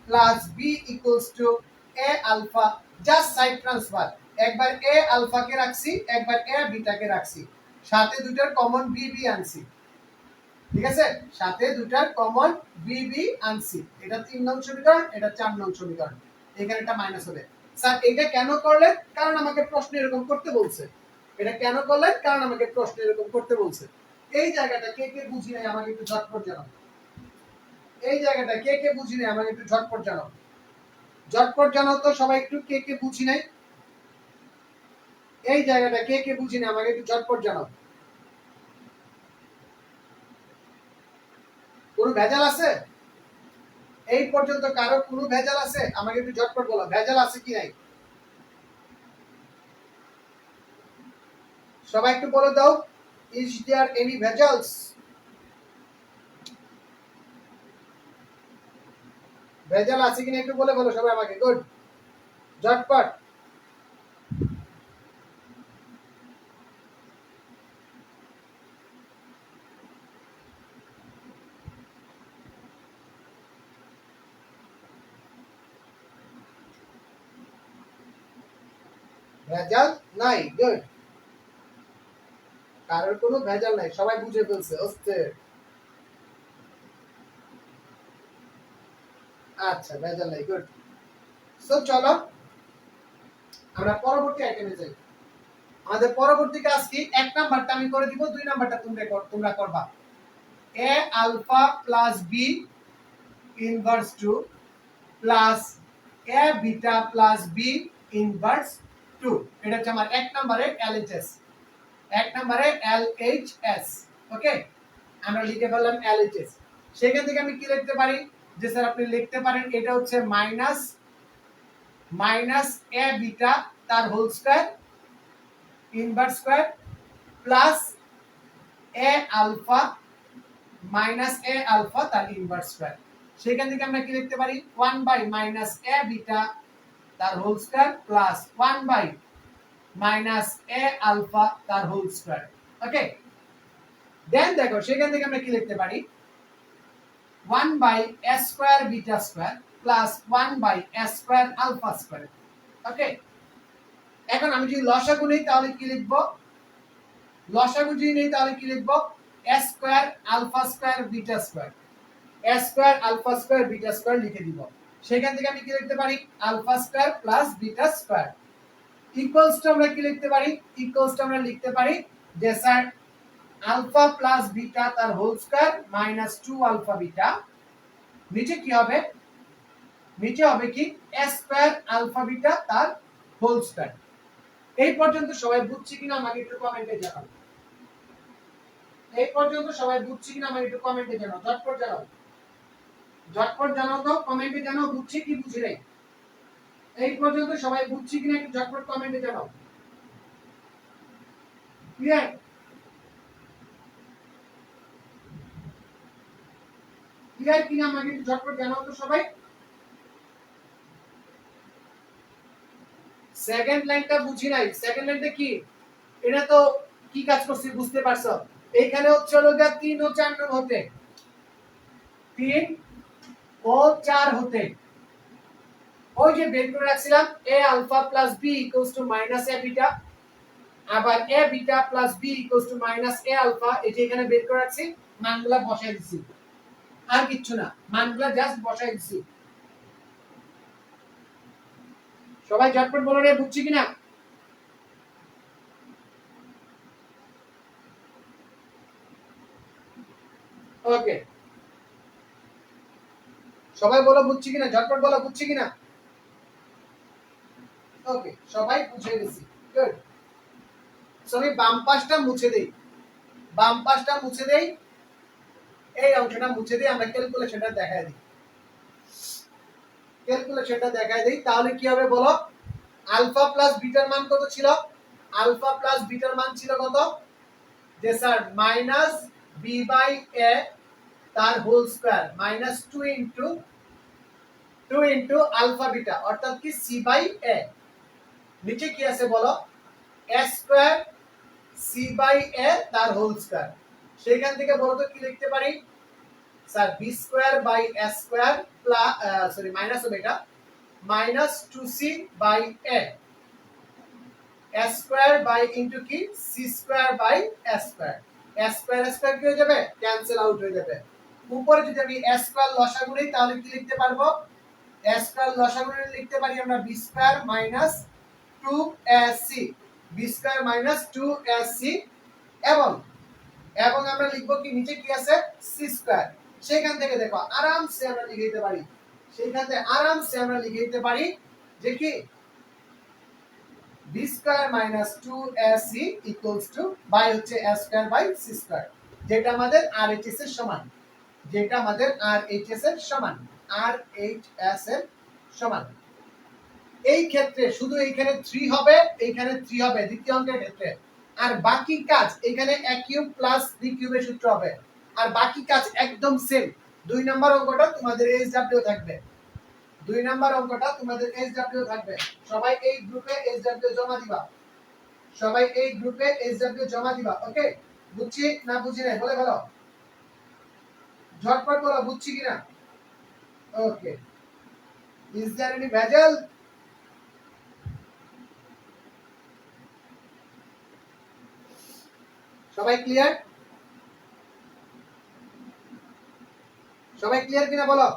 plus b equals to a alpha. Just side transfer, একবার এ আলফা কে রাখছি, একবার এ বিটা কে রাখছি, সাথে দুটার কমন বি বি আনছি। ঠিক আছে, সাথে দুটার কমন বি বি আনছি। এটা 3 নং সমীকরণ, এটা 4 নং সমীকরণ। এখানে একটা মাইনাস হবে। স্যার এটা কেন করলেন? কারণ আমাকে প্রশ্ন এরকম করতে বলছে। এটা কেন করলেন? কারণ আমাকে প্রশ্ন এরকম করতে বলছে। এই জায়গাটা কে কে বুঝি নাই আমাকে একটু ঝটপট জানাও। এই জায়গাটা কে কে বুঝি নাই আমাকে একটু ঝটপট জানাও। ঝটপট জানাও তো সবাই একটু, কে কে বুঝি নাই। এই জায়গাটা কে কে বুঝি নাই আমাকে একটু ঝটপট জানাও। কোনো ভেজাল আছে? এই পর্যন্ত কারো কোনো ভেজাল আছে? আমাকে একটু ঝটপট বলো, ভেজাল আছে কি নাই? সবাই একটু বলে দাও, ইজ দেয়ার এনি ভেজালস? ভেজাল আছে কিনা একটু বলে বলো সবাই আমাকে। গুড, ঝটপট। ভেজাল নাই, গুড। কারোর কোনো ভেজাল নাই, সবাই বুঝে ফেলছে। হচ্ছে আচ্ছা, ভেজাল নাই, গুড। সো চলো আমরা পরবর্তী আইটেমে যাই। আমাদের পরবর্তী কাজ কি, এক নাম্বারটা আমি করে দিব, দুই নাম্বারটা তোমরা করবা। A alpha plus b inverse two plus a beta plus b inverse two. এটা হচ্ছে আমার এক নম্বরের এলএইচএস, এক নম্বরে এলএইচএস। ওকে, আমরা লিখে ফেললাম এলএইচএস। সেখান থেকে আমি কি লিখতে পারি, যে স্যার আপনি লিখতে পারেন এটা হচ্ছে মাইনাস এ বিটা তার whole square inverse square plus a alpha minus a alpha তার ইনভার্স স্কয়ার। সেখান থেকে আমরা কি লিখতে পারি 1 বাই মাইনাস এ বিটা তার whole square plus 1 by minus a alpha তার হোল স্কয়ার। ওকে, দেন দেখো সেখান থেকে আমরা কি লিখতে পারি 1 by A square beta square plus 1 by A square alpha square. Okay, এখন আমি যদি লসাগু নেই তাহলে কি লিখব, লসাগু যদি নেই তাহলে কি লিখব A square alpha square beta square, A square alpha square beta square লিখে দিব। সেখান থেকে আমি কি লিখতে পারি alpha square plus beta square equals to আমরা কি লিখতে পারি, ইকুয়ালস টু আমরা লিখতে পারি যে স্যার আলফা প্লাস বিটা তার whole square minus 2 alpha beta, নিচে কি হবে, নিচে হবে কি এ স্কয়ার আলফা বিটা তার হোল স্কয়ার। এই পর্যন্ত সবাই বুঝছি কিনা আমাকে একটু কমেন্টে জানাও। এই পর্যন্ত সবাই বুঝছি কিনা আমাকে একটু কমেন্টে জানাও, ঝটপট জানাও, ঝটপট জানাও তো, কমেন্টে জানাও বুঝছি কি বুঝি নাই। এই পর্যন্ত সবাই বুঝছি কিনা একটু ঝটপট কমেন্টে জানাও। ক্লিয়ার? ক্লিয়ার কিনা আমাকে একটু ঝটপট জানাও তো সবাই। সেকেন্ড লাইনটা বুঝি নাই, সেকেন্ড লাইনটা কি, এটা তো কি কাজ করছি বুঝতে পারছো। এইখানে হচ্ছে হলো 3 ও 4 নং হতে, 3 ও 4 হতে ওই যে বের করে রাখছিলাম a alpha plus b equals to minus a beta, আবার a beta plus b equals to minus a alpha, এই যে এখানে বের করে রাখছি, মানগুলা বসাই দিছি, আর কিচ্ছু না, মানগুলা জাস্ট বসাই দিছি। সবাই ঝটপট বলো রে বুঝছি কিনা। ওকে, সবাই বলো বুঝছি কিনা, ঝটপট বলো বুঝছি কিনা। ওকে, সবাই বুঝে গেছি, গুড। সো আমি বাম পাশটা মুছে দেই, বাম পাশটা মুছে দেই, এই অংশটা মুছে দেই, আমরা ক্যালকুলেশনটা দেখাই দিই, ক্যালকুলেশনটা দেখাই দেই। তাহলে কি হবে বলো, আলফা প্লাস বিটার মান কত ছিল, আলফা প্লাস বিটার মান ছিল কত, যে sir minus b by a তার whole square minus 2 into alpha beta অর্থাৎ কি সি বাই এ, নিচে কি আছে বলো a square c by a তার হোল স্কয়ার। সেখান থেকে বলো তো কি লিখতে পারি sir B square by A square plus sorry minus হবে এটা minus 2c by A, A square by into কি C square by A square, A square square কি হয়ে যাবে ক্যান্সেল আউট হয়ে যাবে। উপরে যদি আমি এ স্কয়ার লসাগু নেই তাহলে কি লিখতে পারবো, এ স্কয়ার লসাগু লিখতে পারি আমরা b square minus 2ac, b square minus 2ac, এবং এবং আমরা লিখব কি নিচে কি আছে সি স্কয়ার। সেখান থেকে দেখো আরামসে আমরা লিখে দিতে পারি, সেখান থেকে আরামসে আমরা লিখে দিতে পারি যে কি b square minus 2ac equals to by হচ্ছে a square by c square, যেটা আমাদের RHS এর সমান, যেটা আমাদের RHS এর সমান, RHS এর সমান। এই ক্ষেত্রে শুধু এইখানে 3 হবে, এইখানে 3 হবে দ্বিতীয় অঙ্কের ক্ষেত্রে, আর বাকি কাজ এখানে a কিউব প্লাস b কিউবের সূত্র হবে, আর বাকি কাজ একদম সেম। 2 নাম্বার অঙ্কটা তোমাদের SW থাকবে, 2 নাম্বার অঙ্কটা তোমাদের SW থাকবে। সবাই এই গ্রুপে SW জমা দিবা, সবাই এই গ্রুপে SW জমা দিবা। ওকে, বুঝছি না বুঝি নাই বলে ভালো, ঝটপট বলো বুঝছি কিনা। ওকে, ইজ देयर এনি ভেজাল, সবাই ক্লিয়ার, সবাই ক্লিয়ার কিনা বলো,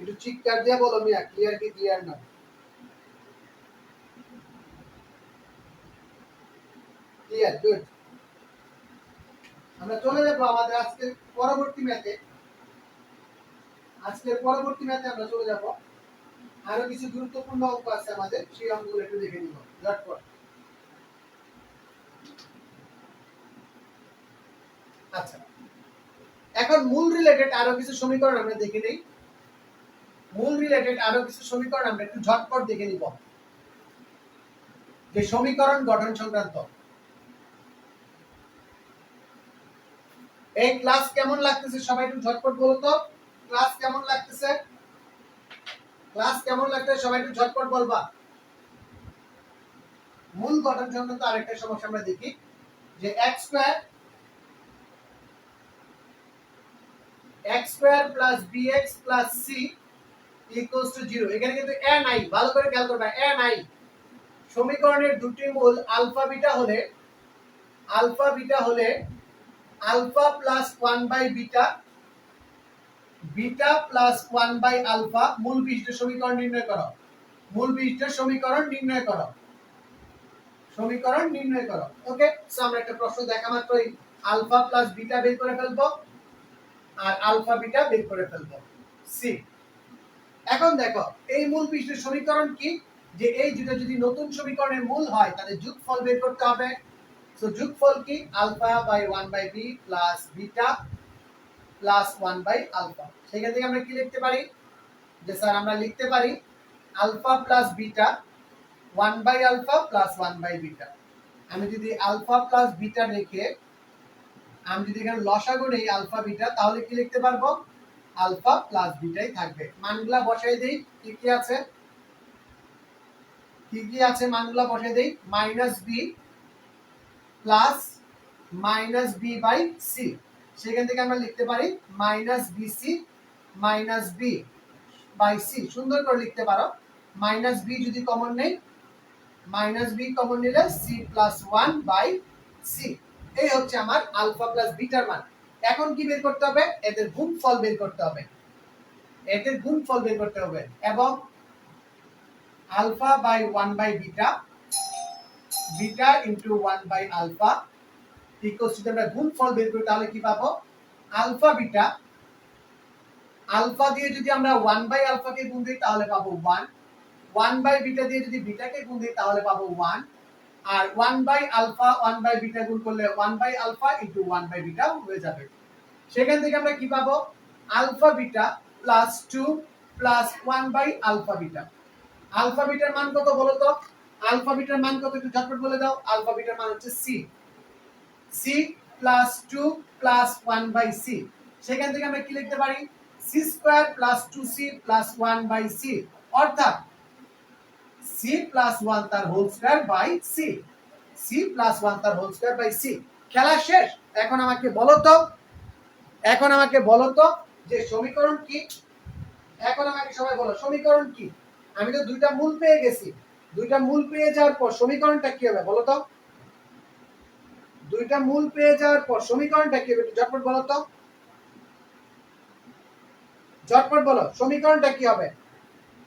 একটু চিৎকার দিয়ে বলো মিয়া ক্লিয়ার কি ক্লিয়ার না। Clear, good. আমরা চলে যাব আমাদের আজকের পরবর্তী ম্যাথে, আজকের পরবর্তী ম্যাথে আমরা চলে যাব, আরো কিছু গুরুত্বপূর্ণ অঙ্ক আছে আমাদের, সেই অঙ্কগুলো একটু দেখে নিব ঝটপট। আচ্ছা, এখন মূল রিলেটেড আরো কিছু সমীকরণ আমরা দেখে নেই, মূল রিলেটেড আরো কিছু সমীকরণ আমরা একটু ঝটপট দেখে নিব। যে সমীকরণ গঠন সংক্রান্ত। এই ক্লাস কেমন লাগতেছে সবাই একটু ঝটপট বলো তো, ক্লাস কেমন লাগতেছে? ক্লাস কেমন লাগতেছে সবাই একটু ঝটপট বলবা। মূল গঠন সংক্রান্ত আরেকটা সমস্যা আমরা দেখি যে x square plus bx plus c equals to 0। এখানে কিন্তু a নাই, ভালো করে খেয়াল করবা, a নাই। সমীকরণের দুটি মূল আলফা বিটা হলে alpha plus 1 by beta, beta plus 1 by alpha মূল বিশিষ্ট সমীকরণ নির্ণয় করো। মূল বিশিষ্ট সমীকরণ নির্ণয় করো, সমীকরণ নির্ণয় করো। ওকে, সো আমরা একটা প্রশ্ন দেখা মাত্রই আলফা প্লাস বিটা বের করে ফেলবো আর আলফা বিটা বের করে ফেলবো। সি, এখন দেখো এই মূল বিশিষ্ট সমীকরণ কি, যে এই দুটো যদি নতুন সমীকরণের মূল হয় তাহলে যোগফল বের করতে হবে। সো যোগফল কি, alpha by 1 by b plus beta plus 1 by alpha. সেখান থেকে আমরা কি লিখতে পারি, যে স্যার আমরা লিখতে পারি alpha plus beta 1 by alpha plus 1 by beta. আমি যদি আলফা প্লাস বিটা রেখে আমি যদি এখানে লসাগু নেই আলফা বিটা, তাহলে কি লিখতে পারবো, আলফা প্লাস বিটাই থাকবে। মানগুলা বসাই দেই, কি কি আছে মানগুলা বসাই দেই, minus b plus minus b by c. সেখান থেকে আমরা লিখতে পারি minus b c minus b by c. সুন্দর করে লিখতে পারো, মাইনাস বি যদি কমন নেই, মাইনাস বি কমন নিলে সি প্লাস 1 বাই সি। এই হচ্ছে আমার আলফা প্লাস বিটার মান। এখন কি বের করতে হবে, এদের গুণফল বের করতে হবে, এবং alpha by 1 by beta, beta into 1 by alpha equals to, আমরা গুণফল বের করি তাহলে কি পাবো, আলফা বিটা, আলফা দিয়ে যদি আমরা 1 বাই আলফাকে গুণ দিই তাহলে পাবো 1, 1 বাই বিটা দিয়ে যদি বিটাকে গুণ দিই তাহলে পাবো 1, আর 1 বাই আলফা 1 বাই বিটা গুণ করলে 1 by alpha into 1 by beta হয়ে যাবে। সেখান থেকে আমরা কি পাবো, alpha beta plus 2 plus 1 by alpha beta. Alpha বিটার মান কত বলো তো, আলফা বিটার মান কত একটু ঝটপট বলে দাও। আলফা বিটার মান হচ্ছে c, c plus 2 plus 1 by c. সেখান থেকে আমরা কি লিখতে পারি, c square plus 2c plus 1 by c, অর্থাৎ সি প্লাস 1 তার whole square by c, c plus 1 তার হোল স্কয়ার বাই সি। খেলা শেষ। এখন আমাকে বলো তো যে সমীকরণ কি, এখন আমাকে সবাই বলো সমীকরণ কি। আমি তো দুইটা মূল পেয়ে গেছি, দুইটা মূল পেয়ে যাওয়ার পর সমীকরণটা কি হবে বলো তো, দুইটা মূল পেয়ে যাওয়ার পর সমীকরণটা কি হবে, একটু ঝটপট বলো তো, ঝটপট বলো সমীকরণটা কি হবে।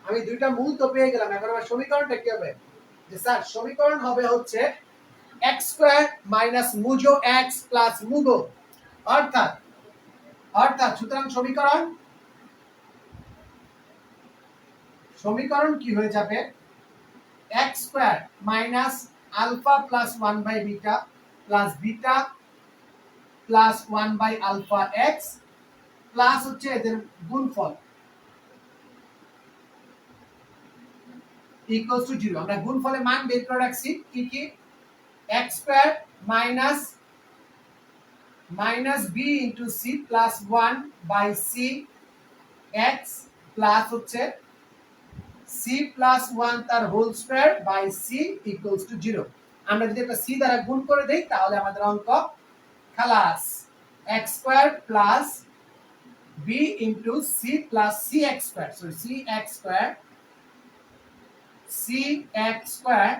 আমি দুইটা মূল তো পেয়ে গেলাম, এখন আমার সমীকরণটা কি হবে, যে স্যার সমীকরণ হবে হচ্ছে x স্কয়ার মাইনাস মুজো x প্লাস মুগো, অর্থাৎ সুতরাং সমীকরণ কি হয়ে যাবে, x square minus alpha plus 1 by beta plus beta plus 1 by alpha x plus হচ্ছে এদের গুণফল ইকুয়ালস টু 0। আমরা গুণফলের মান বের করে রাখছি কি কি, x square minus b into c plus 1 by c x plus হচ্ছে c প্লাস 1 তার whole square by c equals to 0। আমরা যদি এটা c দ্বারা গুণ করে দেই তাহলে আমাদের অঙ্ক খালাস। x square plus b into c plus cx square, sorry cx square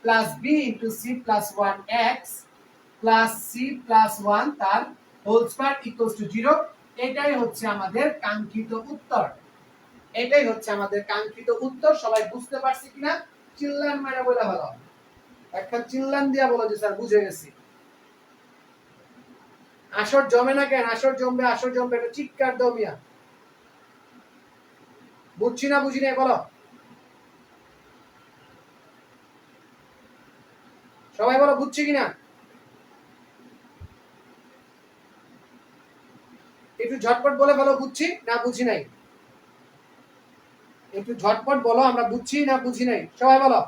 plus b into c plus 1x plus c plus 1 তার হোল স্কয়ার ইকুয়ালস টু 0। এটাই হচ্ছে আমাদের কাঙ্ক্ষিত উত্তর। সবাই বুঝতে পারছি কিনা, চিল্লান মাইরা বলে ভালো, একটা চিল্লান দিয়া বলো যে স্যার বুঝে গেছি। আসর জমে না কেন, আসর জমবে একটা চিৎকার দাও মিয়া, বুঝছি না বুঝি না বলো, সবাই বলো বুঝছি কিনা, একটু ঝটপট বলে বলো বুঝছি না বুঝি নাই, একটু ঝটপট বলো আমরা বুঝছি না বুঝি নাই, সবাই বলো।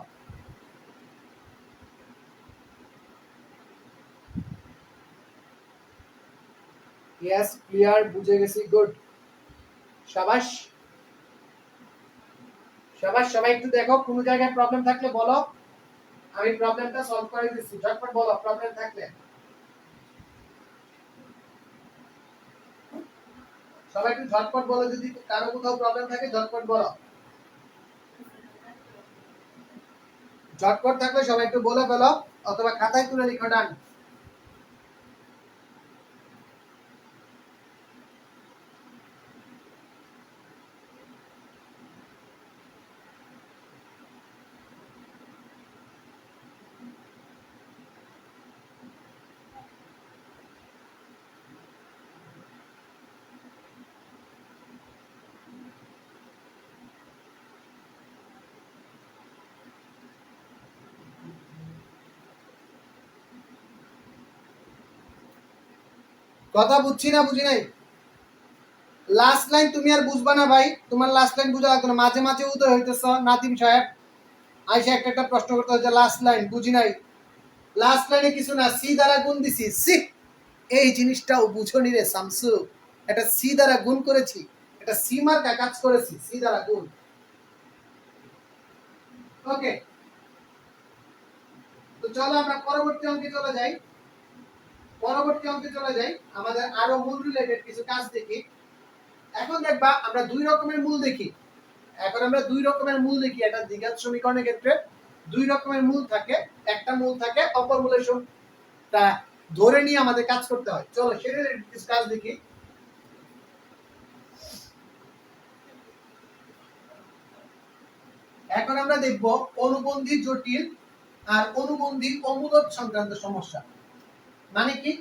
ইয়েস ক্লিয়ার, বুঝে গেছি, গুড, শাবাশ শাবাশ। সবাই একটু দেখো কোন জায়গায় প্রবলেম থাকলে বলো, আমি প্রবলেমটা সলভ করে দিচ্ছি, ঝটপট বলো প্রবলেম থাকলে। সবাই একটু ঝটপট বলো, যদি কারো কোথাও প্রবলেম থাকে ঝটপট বলো। ঝটপট থাকলে সবাই একটু বলে ফেলো, অথবা খাতায় তুলে লিখো ডান। কথা বুঝছি না, বুঝি নাই। লাস্ট লাইন তুমি আর বুঝবা না ভাই, তোমার লাস্ট লাইন বুঝা লাগতো না, মাঝে মাঝে উদয় হইতেছ নাতিম সাহেব, আইসা একটা একটা প্রশ্ন করতে হচ্ছে লাস্ট লাইন বুঝি নাই। লাস্ট লাইনে কিছু না, সি দ্বারা গুণ দিছি, সি এই জিনিসটাও বুঝনি রে শামসু, এটা সি দ্বারা গুণ করেছি, এটা সি মার্কা কাজ করেছি, সি দ্বারা গুণ। ওকে, তো চলো আমরা পরবর্তী অঙ্কে চলে যাই। পরবর্তী অঙ্কে চলে যাই, আমাদের আরো মূল রিলেটেড কিছু কাজ দেখি। এখন দেখবা আমরা দুই রকমের মূল দেখি। এখন আমরা দুই রকমের মূল দেখি, একটা দ্বিঘাত সমীকরণের ক্ষেত্রে দুই রকমের মূল থাকে, একটা মূল থাকে অপর মূলের তা ধরে নিয়ে আমাদের কাজ করতে হয়। চলো সেটা কিছু কাজ দেখি। এখন আমরা দেখব অনুবন্ধী জটিল আর অনুবন্ধী অমূলক সংক্রান্ত সমস্যা। মানে কি?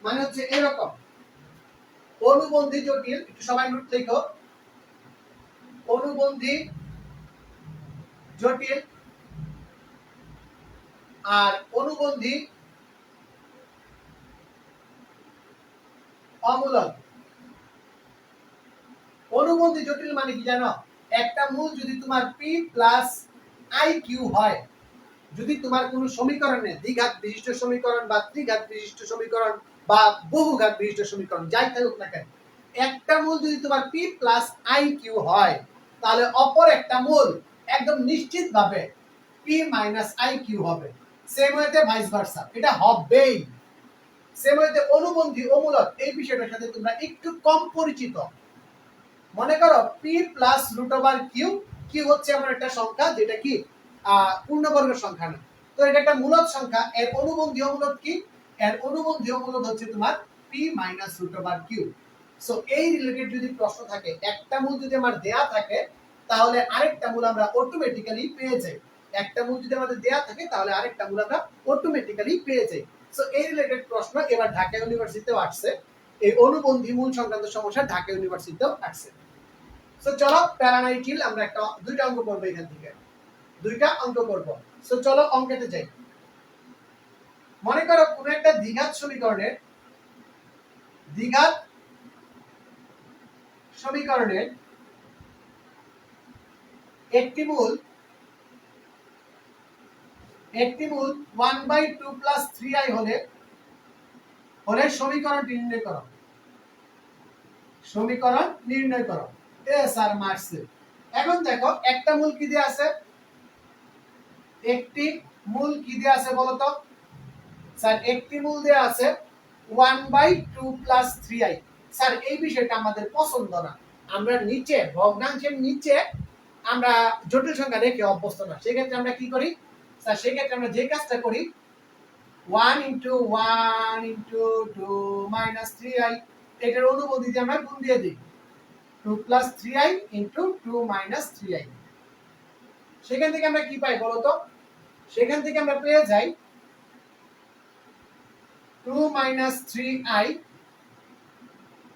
মানে হচ্ছে এরকম, অনুবন্ধী জটিল, একটু সবাই নোট লিখো, অনুবন্ধী জটিল আর অনুবন্ধী অমূলক। অনুবন্ধী জটিল মানে কি জানো? একটা মূল যদি তোমার p প্লাস আই কিউ হয়, যদি তোমার কোনো সমীকরণে দ্বিঘাত বিশিষ্ট সমীকরণ বা ত্রিঘাত বিশিষ্ট সমীকরণ বা বহুঘাত বিশিষ্ট সমীকরণ যাই থাকুক না কেন, একটা মূল যদি তোমার p প্লাস আই কিউ হয়, তাহলে অপর একটা মূল একদম নিশ্চিতভাবে p মাইনাস আই কিউ হবে। সেম ওয়েতে ভাইস ভার্সা, এটা হবেই। সেম ওয়েতে অনুবন্ধী অমূলক এই বিষয়টার সাথে তোমরা একটু কম পরিচিত। মনে করো p plus root over q, q হচ্ছে এমন একটা সংখ্যা যেটা কি পূর্ণবর্গ সংখ্যা না, তো এটা একটা মূলদ সংখ্যা, এর অনুবন্ধী অমূলক কি? এর অনুবন্ধী অমূলক হচ্ছে তোমার p minus root over q. So এই রিলেটেড যদি প্রশ্ন থাকে, একটা মূল যদি আমার দেয়া থাকে, তাহলে আরেকটা মূল আমরা অটোমেটিক্যালি পেয়ে যাই। একটা মূল যদি আমাদের দেয়া থাকে, তাহলে আরেকটা মূল আমরা অটোমেটিক্যালি পেয়ে যাই। সো এই রিলেটেড প্রশ্ন এবার ঢাকা ইউনিভার্সিটিতেও আসছে, এই অনুবন্ধী মূল সংক্রান্ত সমস্যা ঢাকা ইউনিভার্সিটিতেও আসছে। সো চলো প্যারানাইটিল আমরা একটা দুইটা অঙ্ক করব, এখান থেকে দুইটা অঙ্ক করব। সো চলো অঙ্কেতে যাই। মনে করো কোন একটা দ্বিঘাত সমীকরণের দ্বিঘাত সমীকরণের একটি মূল 1/2 প্লাস 3i হলে সমীকরণটি নির্ণয় করো। সমীকরণ নির্ণয় করো। স্যার মারছে। এখন দেখো একটা মূল কি দিয়ে আছে, একটি মূল কি দিয়ে আছে বলো তো? স্যার একটি মূল দেয়া আছে 1/2 প্লাস 3i। স্যার এই বিষয়টা আমাদের পছন্দ না, আমরা নিচে ভগ্নাংশের নিচে আমরা জটিল সংখ্যা রেখে অভ্যস্ত না। সেক্ষেত্রে আমরা কি করি স্যার? সেক্ষেত্রে আমরা যে কাজটা করি, 1 ইন্টু 1 ইন্টু 2 মাইনাস 3i, এটার অনুবন্ধীতে আমরা গুণ দিয়ে দিই 2 plus 3i into 2 minus 3i। সেখান থেকে আমরা কি পাই বলতো? সেখান থেকে আমরা পেয়ে যাই 2 মাইনাস 3i,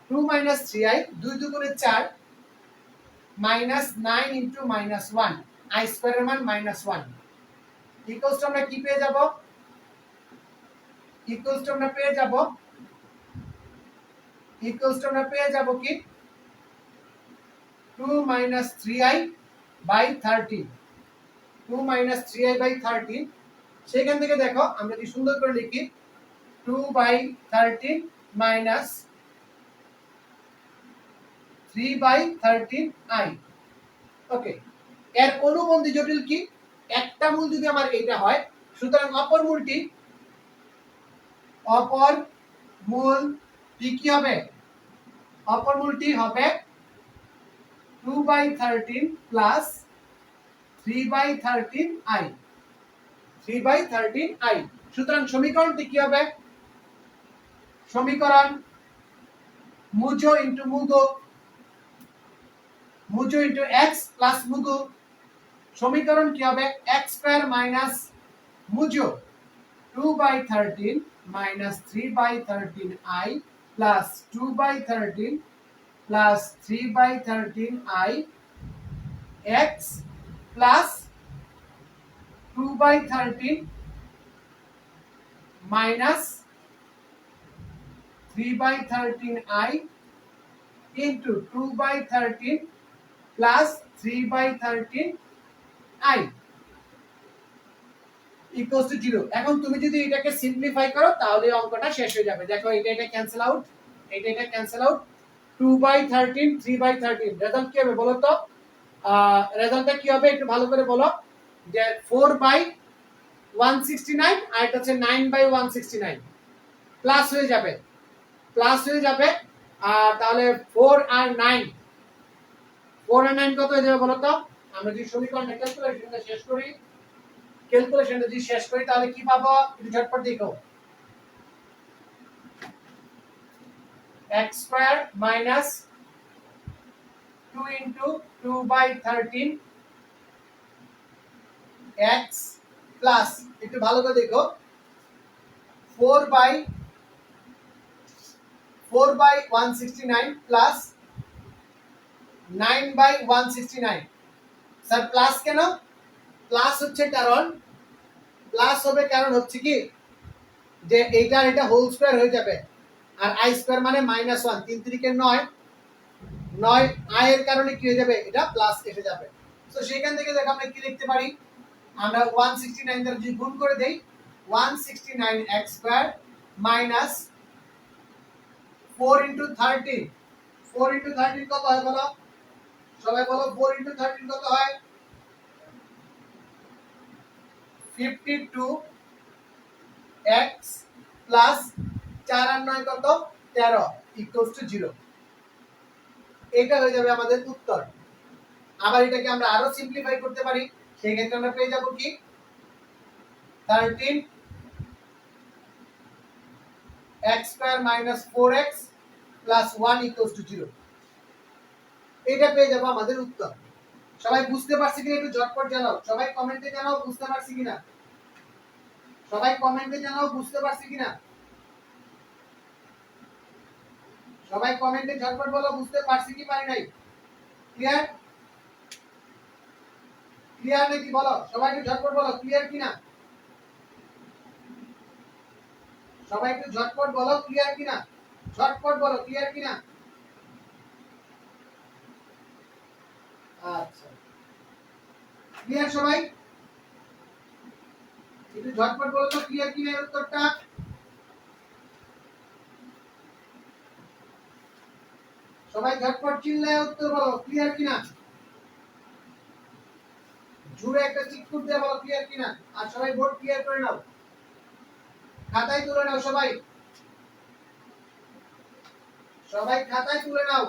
2 মাইনাস 3i, 2 দুগুণে 4, মাইনাস 9 ইন্টু মাইনাস 1, i স্কয়ারের মান মাইনাস 1, ইকুয়ালস টু আমরা কি পেয়ে যাব? ইকুয়ালস টু আমরা পেয়ে যাব কি 2 minus 3i by 13, 2 minus 3i by 13। সেখান থেকে দেখো আমরা কি সুন্দর করে লিখি 2 বাই 13 মাইনাস 3/13i। ওকে, এর অনুবন্ধী জটিল কি? একটা মূল যদি আমার এটা হয়, সুতরাং অপর মূলটি কি হবে? অপর মূলটি হবে 2/13 প্লাস 3/13i। 3/13i। সুতরাং সমীকরণটি কি হবে? সমীকরণ মুজো ইনটু মুগো, মুজো ইনটু x প্লাস মুগো। সমীকরণ কি হবে? x স্কয়ার মাইনাস মুজো 2/13 minus 3/13i plus 2/13 plus 3/13i x plus 2/13 minus 3/13i into 2/13 plus 3/13i equals to 0। এখন তুমি যদি এটাকে সিম্পলিফাই করো তাহলে অঙ্কটা শেষ হয়ে যাবে। দেখো এটা ক্যান্সেল আউট, এটা ক্যান্সেল আউট। 2/13 3/13 রেজাল্ট কি হবে বলো তো? রেজাল্টটা কি হবে একটু ভালো করে বলো। যে 4/169 আর এটা হচ্ছে 9/169 প্লাস হয়ে যাবে, আর তাহলে 4 আর 9 কত হয়ে যাবে বলো তো? আমরা যদি সমীকরণটা ক্যালকুলেশনটা শেষ করি, তাহলে কি পাবো একটু ঝটপট দেখো। x square minus 2 into 2/13 x plus একটু ভালো করে দেখো 4/169 প্লাস 9/169। স্যার প্লাস কেন? প্লাস হচ্ছে কারণ হচ্ছে কি যে এটা হোল স্কয়ার হয়ে যাবে, আর i স্কয়ার মানে -1, 3 3 9 i এর কারণে কি হয়ে যাবে? এটা প্লাস এসে যাবে। সো সেখান থেকে দেখো আমরা কি লিখতে পারি? আমরা 169 দ্বারা যদি গুণ করে দেই 169x স্কয়ার মাইনাস 4 into 13 কত হয় বলো? সবাই বলো 4 into 13 কত হয়? 52x প্লাস 4 আর 9 কত? 13 ইকুয়ালস টু 0। এটা হয়ে যাবে আমাদের উত্তর। আবার এটাকে আমরা আরো সিম্পলিফাই করতে পারি। সেই ক্ষেত্রে আমরা পেয়ে যাব কি 13 x square minus 4x plus 1 equals to 0। এটা পেয়ে যাব আমাদের উত্তর। সবাই বুঝতে পারছে কিনা একটু ঝটপট জানাও। সবাই কমেন্টে জানাও বুঝতে পারছি কিনা। সবাই কমেন্টে জানাও বুঝতে পারছি কিনা। সবাই কমেন্টে ঝটপট বলো বুঝতে পারছি কি পারি নাই। ক্লিয়ার? ক্লিয়ার নাকি বলো? সবাই একটু ঝটপট বলো ক্লিয়ার কিনা। সবাই একটু ঝটপট বলো ক্লিয়ার কিনা। ঝটপট বলো ক্লিয়ার কিনা। আচ্ছা, ক্লিয়ার সবাই? একটু ঝটপট বলো তো ক্লিয়ার কিনা এর উত্তরটা। সবাই ঝটপট চিল্লায় উত্তর বলো ক্লিয়ার কিনা। জুড়ে একটা চিৎকুট দিয়ে বলো ক্লিয়ার কিনা। আর সবাই বোর্ড ক্লিয়ার করে নাও, খাতায় তুলে নাও। সবাই খাতায় তুলে নাও।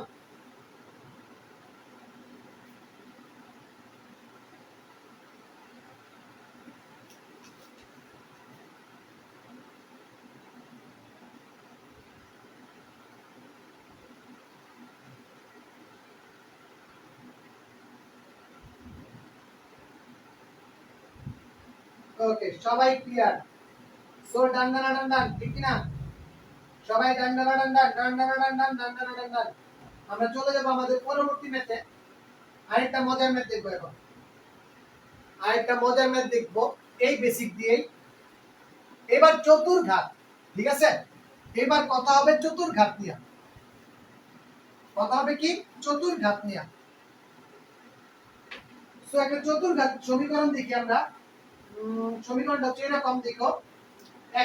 ওকে, সবাই ক্লিয়ার। সো ডান ঠিক কি না? সবাই ডান। আমরা চলে যাব আমাদের পরবর্তী ম্যাথে। আরেকটা মজার ম্যাথ দেখবো এখন। এই বেসিক দিয়েই। এবার চতুর্ঘাত, ঠিক আছে? এবার কথা হবে চতুর্ঘাত নিয়ে। কথা হবে কি? চতুর্ঘাত নিয়ে। সো একটা চতুর্ঘাত সমীকরণ দেখি আমরা। সমীকরণটা হচ্ছে এরকম, দেখো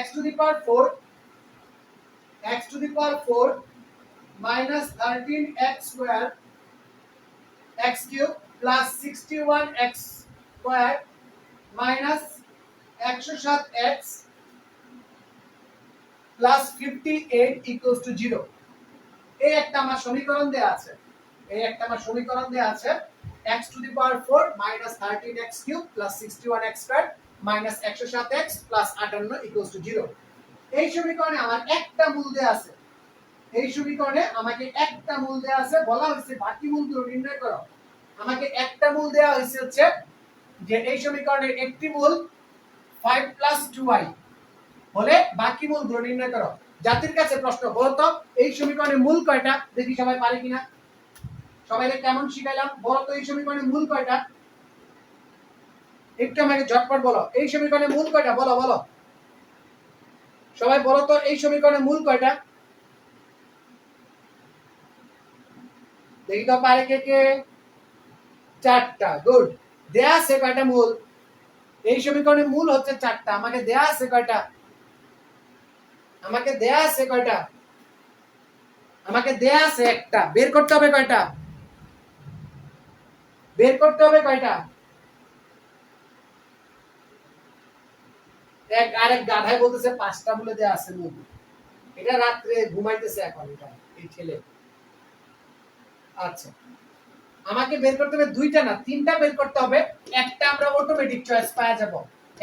x to the power 4 minus 13x square x cube plus 61x square minus 107x plus 58 equals to 0। এই একটা আমার সমীকরণ দেয়া আছে, x to the power 4 minus 13x cube plus 61x square minus 107x plus 58 equals to 0। এই সমীকরণে আমার একটা মূল দেয়া আছে, বলা হয়েছে বাকি মূলগুলো নির্ণয় করো। আমাকে একটা মূল দেয়া হয়েছে হচ্ছে যে এই সমীকরণের একটি মূল 5 প্লাস 2y হলে বাকি মূলগুলো নির্ণয় করো। জাতির কাছে প্রশ্ন, বলতো এই সমীকরণের মূল কয়টা? দেখি সবাই পারে কিনা। সবাইকে কেমন শিখাইলাম বলতো, এই সমীকরণের মূল কয়টা? একটু আমাকে ঝটপট বলো, এই সমীকরণের মূল কয়টা? বলো বলো সবাই, বলো তো এই সমীকরণের মূল কয়টা? দেখি তো পারে কে কে। 4টা। গুড। দেয়া আছে কয়টা মূল? এই সমীকরণের মূল হচ্ছে 4টা। আমাকে দেয়া আছে কয়টা? আমাকে দেয়া আছে একটা। বের করতে হবে কয়টা? আরেক গাধায় বলতেছে 5টা বলে দেয়া আছে মূল। এটা রাত্রে ঘুমাইতেছে এখন এটা এই ছেলে। আচ্ছা, আমাকে বের করতে হবে 2টা না 3টা বের করতে হবে। একটা আমরা অটোমেটিক চয়েস পাওয়া যাব,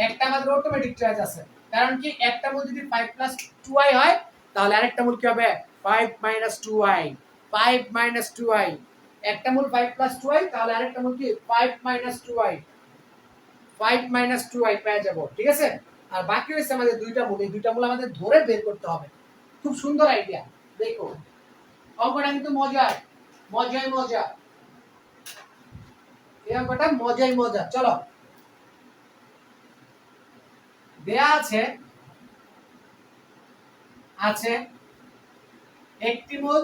একটা আমাদের অটোমেটিক চয়েস আছে। কারণ কি, একটা মূল যদি 5 প্লাস 2y হয় তাহলে আরেকটা মূল কি হবে? 5 মাইনাস 2y। একটা মূল 5 প্লাস 2y, তাহলে আরেকটা মূল কি? 5 মাইনাস 2y পেয়ে যাব। ঠিক আছে? আর বাকি হচ্ছে আমাদের 2টা মূল। এই 2টা মূল আমাদের ধরে বের করতে হবে। খুব সুন্দর আইডিয়া। দেখো অঙ্কটা কিন্তু মজা। এই অঙ্কটা মজা। চলো, দেয়া আছে একটি মূল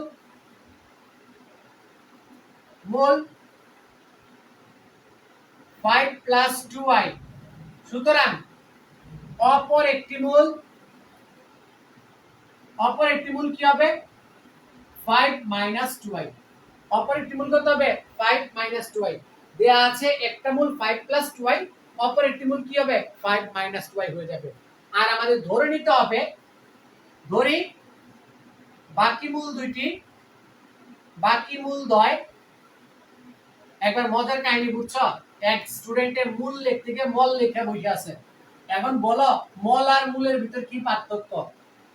5 প্লাস 2y। সুতরাং অপর একটি মূল কি হবে? 5 মাইনাস 2y। অপর একটি মূল কত হবে? 5 মাইনাস 2y। দেয়া আছে একটা মূল 5 প্লাস 2y, অপর একটি মূল কি হবে? 5 মাইনাস 2y হয়ে যাবে। আর আমাদের ধরে নিতে হবে, ধরি বাকি মূল দ্বয়। একবার মজার কাহিনী বুঝছো? এক স্টুডেন্টের মূল লিখতে গিয়ে মল লেখা বসে আছে। এখন বলো মল আর মূলের ভিতর কি পার্থক্য?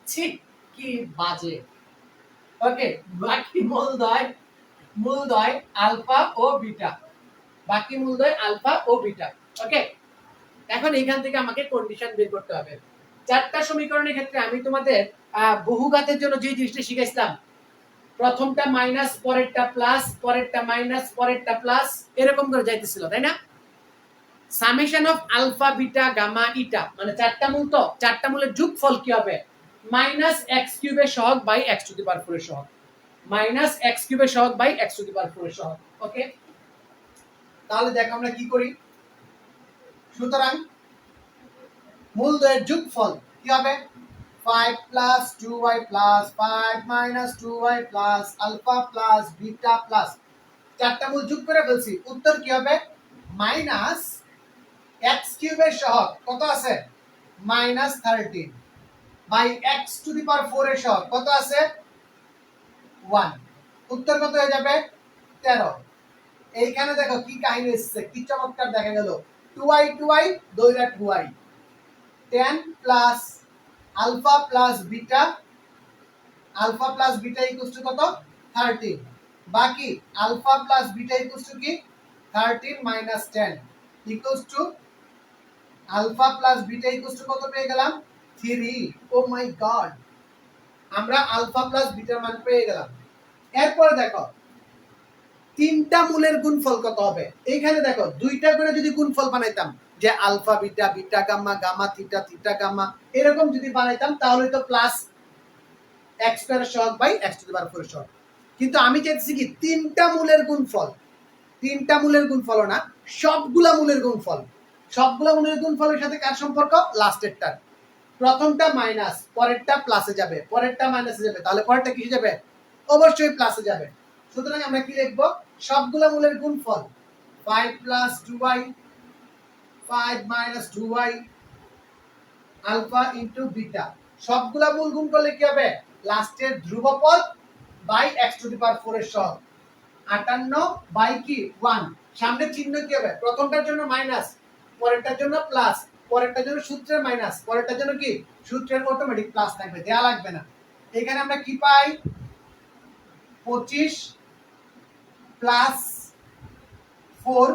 ছি, কি বাজে। ওকে, বাকি মূলদ্বয় আলফা ও বিটা। ওকে, এখন এখান থেকে আমাকে কন্ডিশন বের করতে হবে। 4টা সমীকরণের ক্ষেত্রে আমি তোমাদের বহুঘাতের জন্য যে জিনিসটা শিখাইছিলাম, প্রথমটা মাইনাস, পরেরটা প্লাস, পরেরটা মাইনাস, পরেরটা প্লাস, এরকম করে যাইতেছিল, তাই না? Summation of alpha beta gamma eta, মানে 4টা মূল, তো 4টা মূলের যোগফল কি হবে? মাইনাস এক্স কিউবের সহগ by x to the power 4 এর সহগ। ওকে, তাহলে দেখো আমরা কি করি। সুতরাং মূলদ্বয়ের যোগফল কি হবে? 5 plus 2y plus 5 minus 2y plus alpha plus beta plus, 4টা মূল যোগ করে ফেলছি। উত্তর কি হবে? মাইনাস এক্স কিউবের সহগ কত আছে? Minus 13 by x to the power 4 এর সহগ কত আছে? 1। উত্তর কত হয়ে যাবে? 13। এইখানে দেখো কি কাহিনী এসেছে, কি চমৎকার দেখা গেল। 2y দইরা 2y, 10 plus alpha plus beta equals to কত? 13। বাকি alpha plus beta equals to কি? 13 minus 10 equals to alpha plus beta equals to কত পেয়ে গেলাম? 3। ও মাই গড, আমরা আলফা প্লাস বিটার মান পেয়ে গেলাম। এরপরে দেখো 3টা মূলের গুণফল কত হবে। এইখানে দেখো 2টা করে যদি গুণফল বানাইতাম, যে alpha beta, beta gamma, gamma theta, theta gamma, এরকম যদি বানাইতাম তাহলে তো প্লাস এক্স স্কয়ারের সহগ by x to the power 4 এর সহগ। কিন্তু আমি চাইছি কি 3টা মূলের গুণফল না, সবগুলা মূলের গুণফলের সাথে কার সম্পর্ক? লাস্টেরটার। প্রথমটা মাইনাস, পরেরটা প্লাসে যাবে, পরেরটা মাইনাসে যাবে, তাহলে পরেরটা কিসে যাবে? অবশ্যই প্লাসে যাবে। সুতরাং আমরা কি লিখব, সবগুলা মূলের গুণফল 5 plus 2y 5 minus 2y alpha into beta, সবগুলা মূল গুণ করলে কি হবে, লাস্টের ধ্রুবপদ by x to the power 4 এর সহগ 58 বাই কি 1, সামনে চিহ্ন কি হবে, প্রথমটার জন্য মাইনাস, পরেরটার জন্য প্লাস, পরেরটার জন্য সূত্রের মাইনাস, পরেরটার জন্য কি সূত্রের অটোমেটিক প্লাস থাকবে, দেয়া লাগবে না। এখানে আমরা কি পাই, 25 plus 4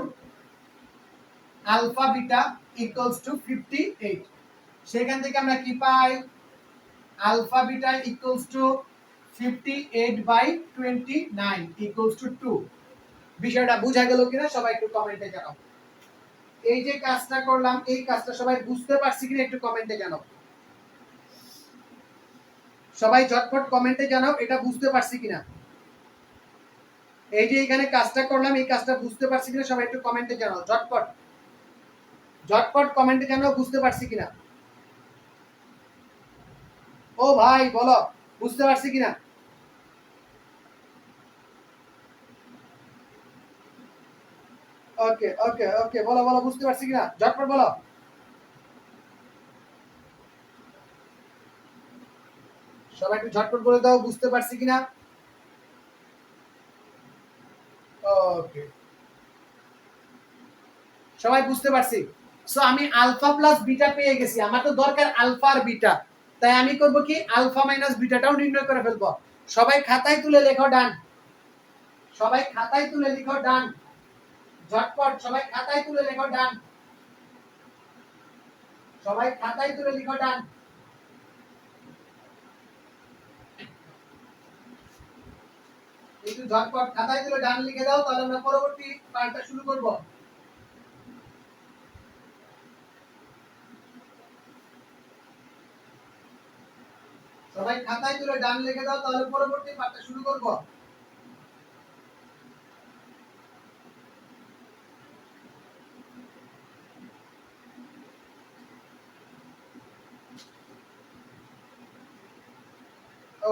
alpha beta equals to 58, সেখান থেকে আমরা কি পাই, alpha beta equals to 58 by 29 equals to 2। বিষয়টা বোঝা গেল কিনা সবাই একটু কমেন্টে জানাও। এই যে কাজটা করলাম, এই কাজটা সবাই বুঝতে পারছি কিনা একটু কমেন্টে জানাও। সবাই ঝটপট কমেন্টে জানাও এটা বুঝতে পারছি কিনা। এই যে এখানে কাজটা করলাম, এই কাজটা বুঝতে পারছি কিনা সবাই একটু কমেন্টে জানাও, ঝটপট ঝটপট কমেন্টে জানাও বুঝতে পারছি কিনা। ও ভাই বলো বুঝতে পারছি কিনা। ওকে ওকে ওকে, বলো বলো বুঝতে পারছি কিনা, ঝটপট বলো। সবাই একটু ঝটপট বলে দাও বুঝতে পারছি কিনা। ওকে, সবাই বুঝতে পারছি। সো আমি আলফা প্লাস বিটা পেয়ে গেছি, আমার তো দরকার আলফা আর বিটা, তাই আমি করব কি আলফা মাইনাস বিটাটাও নির্ণয় করে ফেলবো। সবাই খাতায় তুলে লেখো ডান, সবাই খাতায় তুলে লিখো ডান, ঝটপট সবাই খাতায় তুলে লেখো ডান, সবাই খাতায় তুলে লিখো ডান। একটু ঝটপট খাতায় তুলে ডান লিখে দাও, তাহলে আমরা পরবর্তী পার্টটা শুরু করব। সবাই খাতায় তুলে ডান লিখে দাও, তাহলে পরবর্তী পার্টটা শুরু করব।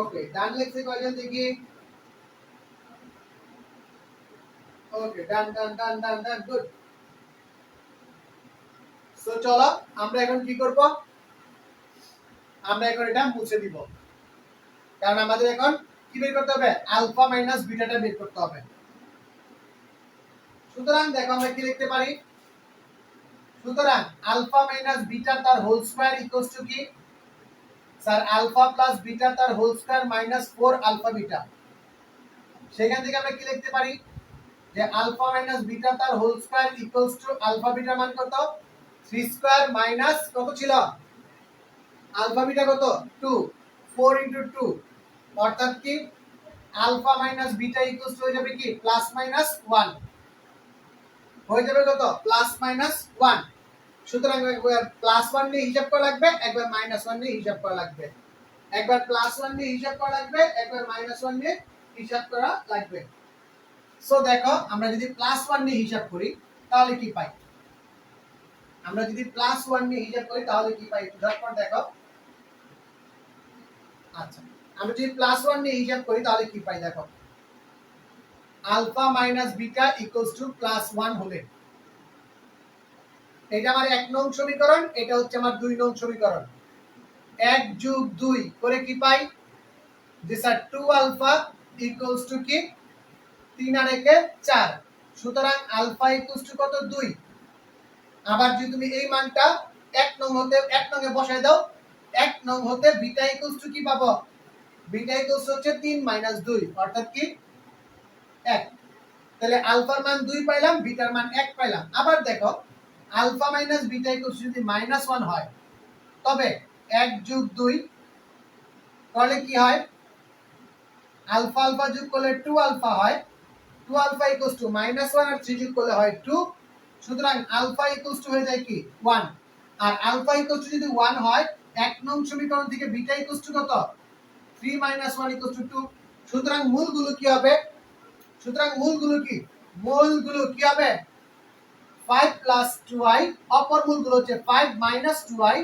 ওকে, ডান লিখছে কয়জন দেখি। ওকে, ডান ডান ডান ডান ডান, গুড। সো চলো আমরা এখন কি করব, আমরা এখন এটা মুছে দিব, কারণ আমাদের এখন কি বের করতে হবে, আলফা মাইনাস বিটাটা বের করতে হবে। সুতরাং দেখো আমরা কি লিখতে পারি, সুতরাং আলফা মাইনাস বিটা তার হোল স্কয়ার ইকুয়ালস টু কি, স্যার আলফা প্লাস বিটা তার whole square minus 4 alpha beta. সেখান থেকে আমরা কি লিখতে পারি, যে আলফা মাইনাস বিটা তার whole square equals to alpha বিটার মান কত, 3 স্কয়ার মাইনাস কত ছিল, আলফা বিটা কত 2, 4 ইনটু 2, অর্থাৎ কি alpha minus beta equals to হয়ে যাবে কি প্লাস মাইনাস 1, হয়ে যাবে কত প্লাস মাইনাস 1। সুতরাং একবার প্লাস 1 নিয়ে হিসাব করা লাগবে, একবার মাইনাস 1 নিয়ে হিসাব করা লাগবে, একবার প্লাস 1 নিয়ে হিসাব করা লাগবে, একবার মাইনাস 1 নিয়ে হিসাব করা লাগবে। সো দেখো আমরা যদি প্লাস 1 নিয়ে হিসাব করি তাহলে কি পাই, আমরা যদি প্লাস 1 নিয়ে হিসাব করি তাহলে কি পাই, ঝটপট দেখো। আচ্ছা, আমরা যদি প্লাস 1 নিয়ে হিসাব করি তাহলে কি পাই দেখো, alpha minus beta equals to plus 1 হলে, এটা আমার 1 নং সমীকরণ, এটা হচ্ছে আমার 2 নং সমীকরণ। 1 যোগ 2 করে কি পাই, যে স্যার 2 আলফা ইকুয়ালস টু কি 3 আর 1 এ 4, সুতরাং আলফা ইকুয়ালস টু কত 2। আবার যদি তুমি এই মানটা 1 নং হতে 1 নং এ বসায় দাও, 1 নং হতে বিটা ইকুয়ালস টু কি পাবো, বিটা ইকুয়ালস হচ্ছে 3 মাইনাস 2 অর্থাৎ কি 1। তাহলে আলফার মান 2 পাইলাম, বিটার মান 1 পাইলাম। আবার দেখো আলফা মাইনাস বিটা ইকুয়ালস যদি মাইনাস 1 হয়, তবে 1 যোগ 2 করলে কি হয়, আলফা আলফা যোগ করলে 2 আলফা হয়, 2 আলফা ইকুয়ালস টু মাইনাস 1 আর 3 যোগ করলে হয় 2, সুতরাং আলফা ইকুয়ালস টু হয়ে যায় কি 1। আর আলফা ইকুয়ালস টু যদি 1 হয়, 1 নং সমীকরণ থেকে বিটা ইকুয়ালস টু কত, 3 মাইনাস 1 ইকুয়ালস টু 2। সুতরাং মূলগুলো কি হবে, সুতরাং মূলগুলো কি, মূলগুলো কি হবে 5 প্লাস 2i, অপর মূলগুলো হচ্ছে 5 মাইনাস 2i,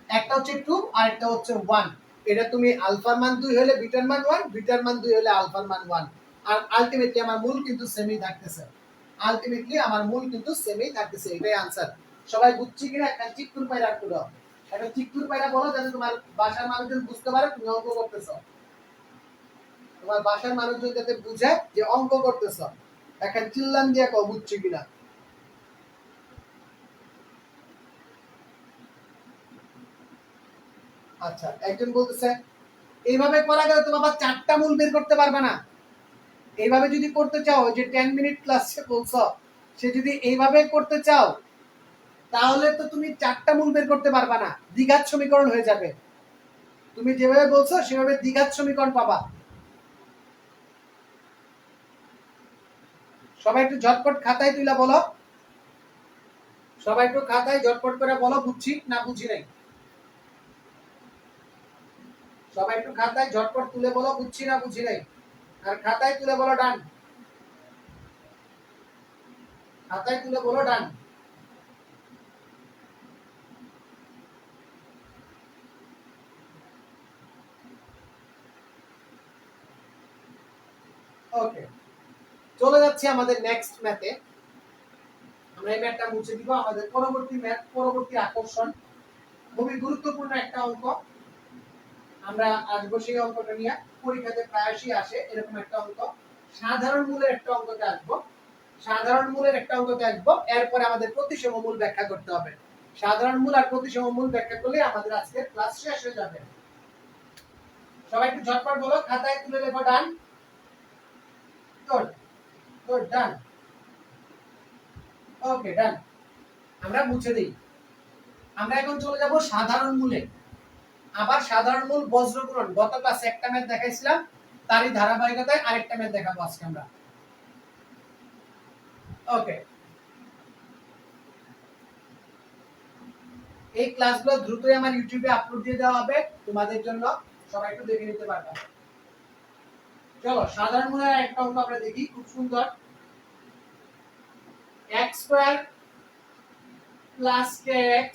একটা হচ্ছে 2 আর একটা হচ্ছে 1। এটা তুমি আলফার মান 2 হলে বিটার মান 1, বিটার মান 2 হলে আলফার মান 1। আর আলটিমেটলি আমার মূল কিন্তু সেমই থাকতেছে, এটাই आंसर। সবাই বুঝছি কিনা একটা চিকুর পায়রা করো, একটা চিকুর পায়রা বলো যাতে তোমার বাসার মানুষজন বুঝতে পারে তুমি অঙ্ক করতেছো, তোমার বাসার মানুষজন যাতে বুঝে যে অঙ্ক করতেছো। একটা চিল্লান দিয়ে কও বুঝছি কিনা। আচ্ছা, একজন বলতেছে এইভাবে করা গেলে তুমি আবার চারটা মূল বের করতে পারবে না। এইভাবে যদি করতে চাও, যে 10 মিনিট ক্লাসে বলছো, সে যদি এইভাবে করতে চাও তাহলে তো তুমি চারটা মূল বের করতে পারবা না, দ্বিঘাত সমীকরণ হয়ে যাবে। তুমি যেভাবে বলছো সেভাবে দ্বিঘাত সমীকরণ পাবা। সবাই একটু ঝটপট খাতায় তুলে বলো, সবাই একটু খাতায় ঝটপট করে বলো বুঝছি না বুঝি নাই। সবাই একটু খাতায় ঝটপট তুলে বলো বুঝছি না বুঝি নাই। আর খাতায় তুলে বলো ডান, খাতায় তুলে বলো ডান। ওকে, চলে যাচ্ছি আমাদের নেক্সট ম্যাথে। আমরা এই ম্যাথটা মুছে দিব। আমাদের পরবর্তী ম্যাথ, পরবর্তী আকর্ষণ, খুবই গুরুত্বপূর্ণ একটা অঙ্ক। আমরা আসবো সেই অঙ্কটা নিয়ে, পরীক্ষাতে প্রায়শই আসে এরকম একটা অঙ্ক। সাধারণ মূলের একটা অঙ্কতে আসবো, সাধারণ মূলের একটা অঙ্কতে আসবো, এরপরে আমাদের প্রতিসম মূল ব্যাখ্যা করতে হবে। সাধারণ মূল আর প্রতিসম মূল ব্যাখ্যা করলে আমাদের আজকের ক্লাস শেষ হয়ে যাবে। সবাই একটু ঝটপট বলো, খাতায় তুলে লেখো ডান। গুড গুড, ডান। ওকে, ডান। আমরা মুছে দিই। আমরা এখন চলে যাব সাধারণ মূলে। আবার সাধারণ মূল বজ্র গুণন, গত ক্লাসে একটা ম্যাথ দেখাইছিলাম, তারই ধারাবাহিকতায় আরেকটা ম্যাথ দেখাবো আজকে আমরা। ওকে, এই ক্লাসগুলো দ্রুতই আমার ইউটিউবে আপলোড দিয়ে দেওয়া হবে তোমাদের জন্য, সবাই একটু দেখে নিতে পারবে। চলো সাধারণ মূলের একটা অঙ্ক আমরা দেখি, খুব সুন্দর। x square plus kx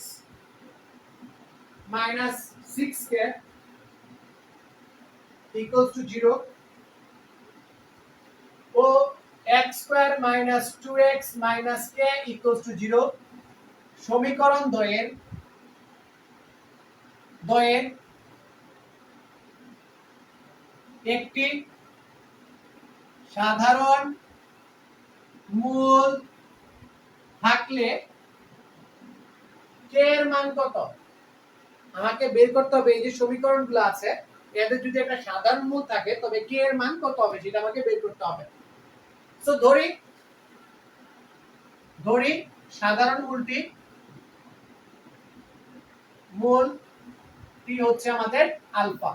minus 6k equals to 0 ও x square minus 2x minus k equals to 0 সমীকরণ দ্বয়ের একটি সাধারণ মূল থাকলে k এর মান কত? আমাকে বের করতে হবে এই যে সমীকরণগুলো আছে এদের যদি একটা সাধারণ মূল থাকে তবে k এর মান কত হবে সেটা আমাকে বের করতে হবে। সো ধরি সাধারণ মূলটি হচ্ছে আমাদের আলফা।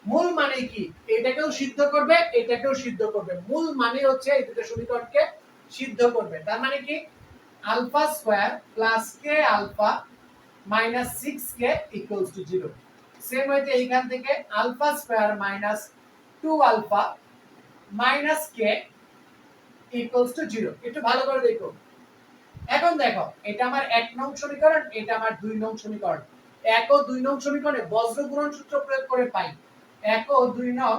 মূল মানে কি? এটাকেও সিদ্ধ করবে, এটাকেও সিদ্ধ করবে। মূল মানে হচ্ছে এই দুটো সমীকরণকে সিদ্ধ করবে। তার মানে কি? Alpha square plus k alpha minus 6k equals to 0। Same ওয়েতে এইখান থেকে alpha square minus 2 alpha minus k equals to 0। একটু ভালো করে দেখো। এখন দেখো, এটা আমার 1 নং সমীকরণ, এটা আমার 2 নং সমীকরণ। 1 ও 2 নং সমীকরণে বজ্র গুণন সূত্র প্রয়োগ করে পাই। 1 ও 2 নং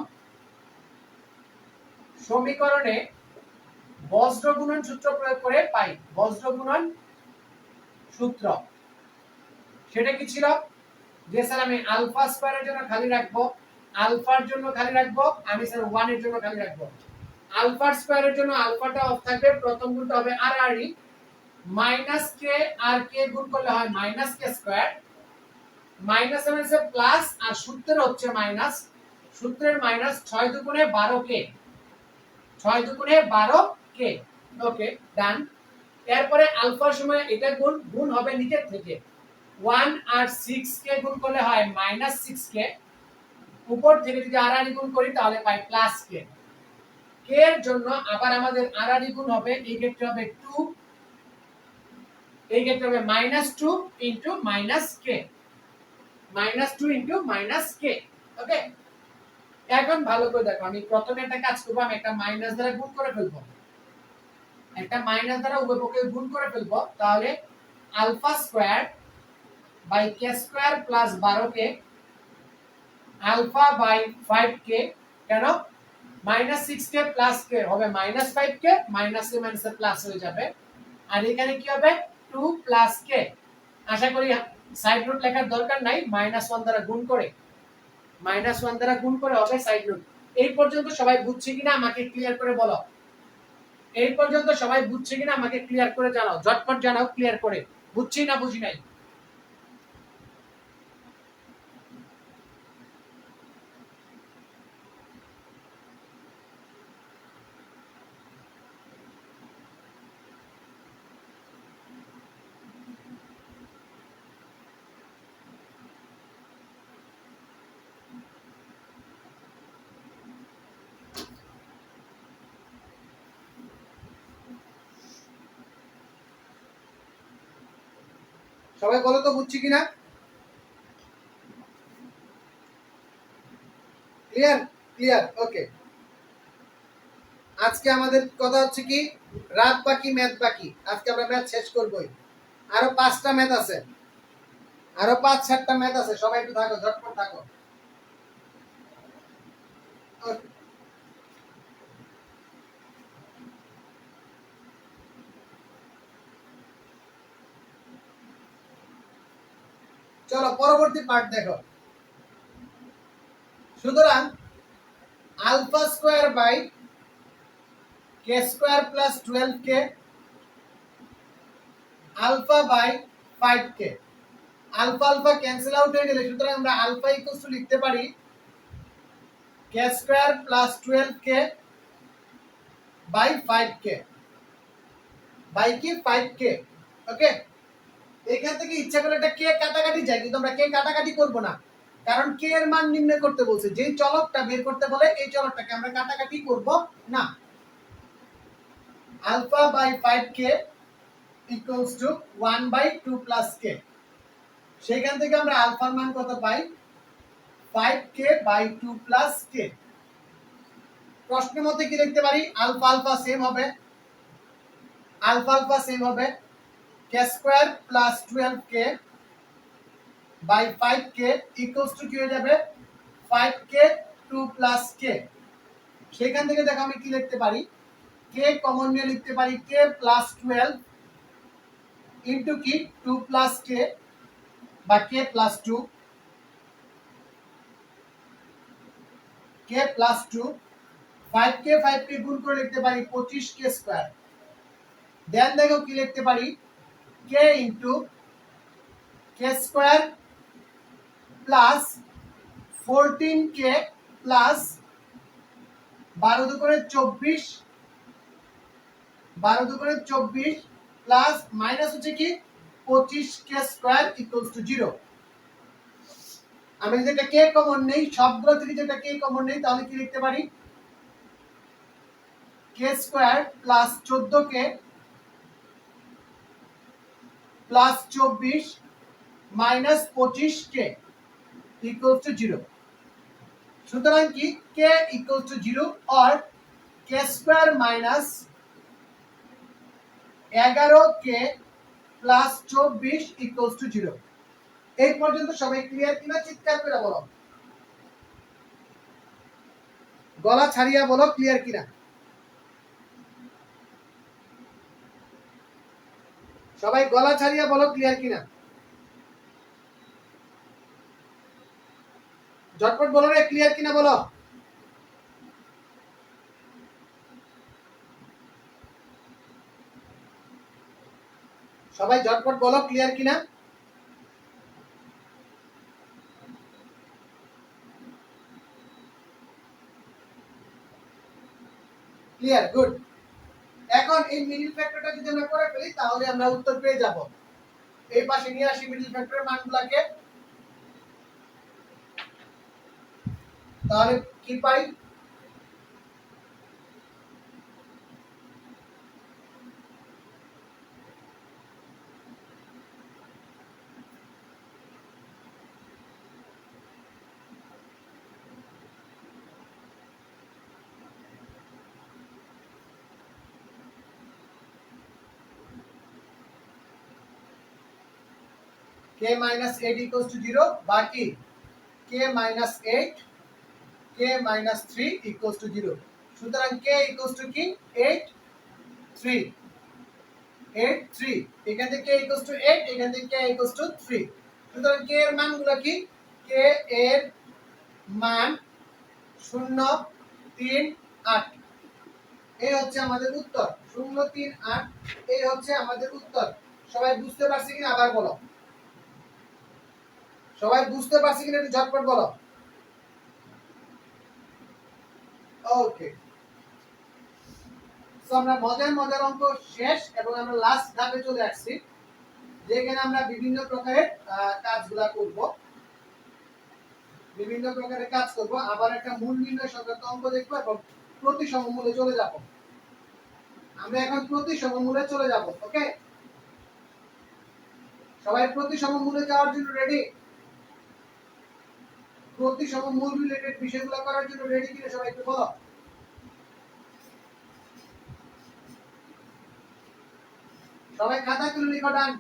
সমীকরণে বজ্র গুণন সূত্র প্রয়োগ করে পাই। বজ্র গুণন সূত্র সেটা কি ছিল? যে স্যার আমি আলফা স্কয়ারের জন্য খালি রাখবো, আলফার জন্য খালি রাখবো, আমি স্যার 1 এর জন্য খালি রাখবো। আলফার স্কয়ারের জন্য আলফাটা অফ থাকবে, প্রথম গুণটা হবে আর আর ই মাইনাস কে আর কে গুণ করলে হয় মাইনাস কে স্কয়ার, মাইনাস এর মানে প্লাস আর সূত্রের হচ্ছে মাইনাস, সূত্রের মাইনাস 6 দুগুণে 12 কে, 6 দুগুণে 12 কে। ওকে, ডান। এরপরে আলফার সময় এটা গুণ হবে নিচের থেকে 1 আর 6 কে গুণ করলে হয় মাইনাস 6 কে, উপর থেকে যদি আর আর গুণ করি তাহলে পাই প্লাস কে। কে এর জন্য আবার আমাদের আর আর গুণ হবে, এই ক্ষেত্রে হবে 2, এই ক্ষেত্রে হবে -2 ইনটু মাইনাস কে, -2 ইনটু মাইনাস কে। ওকে, এখন ভালো করে দেখো, আমি প্রথমে একটা কাজ করব, আমি একটা মাইনাস দ্বারা গুণ করে ফেলবো, একটা মাইনাস দ্বারা উভয় পক্ষে গুণ করে ফেলবো, তাহলে alpha square by K square plus 12 k alpha by 5 k, কেন -6k প্লাস k হবে -5k মাইনাস এ মাইনাস প্লাস হয়ে যাবে আর এখানে কি হবে 2 প্লাস k আশা করি সাইড রুট লেখার দরকার নাই -1 দ্বারা গুণ করে -1 দ্বারা গুণ করে হবে সাইড রুট এই পর্যন্ত সবাই বুঝছে কিনা আমাকে ক্লিয়ার করে বলো এই পর্যন্ত সবাই বুঝছে কিনা আমাকে ক্লিয়ার করে জানাও ঝটপট জানাও ক্লিয়ার করে বুঝছি না বুঝি নাই সবাই বলো তো বুঝছি কিনা ক্লিয়ার ক্লিয়ার ওকে আজকে আমাদের কথা হচ্ছে কি রাত বাকি ম্যাথ বাকি আজকে আমরা ম্যাথ শেষ করবই আরো 5টা ম্যাথ আছে আরো 5-7টা ম্যাথ আছে সবাই একটু থাকো ঝটপট থাকো Okay. চলো পরবর্তী পার্ট দেখো সুতরাং alpha square by K square plus 12k alpha by 5k alpha alpha cancel out হয়ে গেলে সুতরাং আমরা আলফা ইকুয়ালস টু লিখতে পারি K square plus 12k by 5k by কি 5k ওকে এখান থেকে ইচ্ছা করে একটা কে কাটাকাটি যায় কিন্তু আমরা কে কাটাকাটি করব না কারণ কে এর মান নির্ণয় করতে বলছে যেই চলকটা বের করতে বলে এই চলকটাকে আমরা কাটাকাটি করব না alpha by 5k equals to 1 by 2 plus k সেখান থেকে আমরা আলফার মান কত পাই 5k বাই 2 প্লাস k প্রশ্নের মধ্যে কি লিখতে পারি আলফা আলফা সেম হবে আলফা আলফা সেম হবে k square plus 12k by 5k equals to কি হয়ে যাবে 5k 2 প্লাস k সেখান থেকে দেখো আমি কি লিখতে পারি k কমন নিয়ে লিখতে পারি k প্লাস 12 ইনটু কি 2 প্লাস k বা k plus 2 k plus 2 5k 5k গুণ করে লিখতে পারি 25k স্কয়ার দেন দেখো কি লিখতে পারি k into k square plus 14k plus 12 দুগুণে 24 12 দুগুণে 24 প্লাস মাইনাস হচ্ছে কি 25k স্কয়ার ইকুয়ালস টু 0 আমি যেটা কে কমন নেই সবগুলো থেকে যেটা কে কমন নেই তাহলে কি লিখতে পারি k square plus 14k plus 24 minus 25k equals to 0 সুতরাং কি k equals to 0 or k square minus 11k plus 24 equals to 0 এই পর্যন্ত সবাই ক্লিয়ার কিনা চিৎকার করে বলো গলা ছাড়িয়া বলো ক্লিয়ার কিনা সবাই গলা ছাড়িয়া বলো ক্লিয়ার কিনা ঝটপট বলো রে ক্লিয়ার কিনা বলো সবাই ঝটপট বলো ক্লিয়ার কিনা ক্লিয়ার গুড এখন এই মিডল ফ্যাক্টরটা যদি আমরা করে ফেলি তাহলে আমরা উত্তর পেয়ে যাব এই পাশে নিয়ে আসি মিডল ফ্যাক্টরের মানগুলোকে তাহলে কি পাই k minus 8 equals to 0 বাকি k minus 8 k minus 3 equals to 0 সুতরাং k ইকুয়ালস টু কি 8 3 8 3 এখান থেকে k ইকুয়ালস টু 8 এখান থেকে k ইকুয়ালস টু 3 সুতরাং k এর মানগুলো কি k এর মান 0 3 8 এই হচ্ছে আমাদের উত্তর 0 3 8 এই হচ্ছে আমাদের উত্তর সবাই বুঝতে পারছে কিনা আবার বলো সবাই বুঝতে পারছে কিনা একটু ঝটপট বলো ওকে সো আমরা মজার অঙ্ক শেষ এবং আমরা লাস্ট ধাপে চলে আসছি যেখানে আমরা বিভিন্ন প্রকারের কাজগুলা করব বিভিন্ন প্রকারের কাজ করব আবার একটা মূল নির্ণয় সংক্রান্ত অঙ্ক দেখব এবং প্রতিসম মূলে চলে যাব আমরা এখন প্রতিসম মূলে চলে যাব ওকে সবাই প্রতিসম মূলে যাওয়ার জন্য রেডি প্রতিসম মূল রিলেটেড বিষয়গুলো করার জন্য রেডি কিনা সবাই একটু বলো সবাই খাতায় তুলে লিখো ডান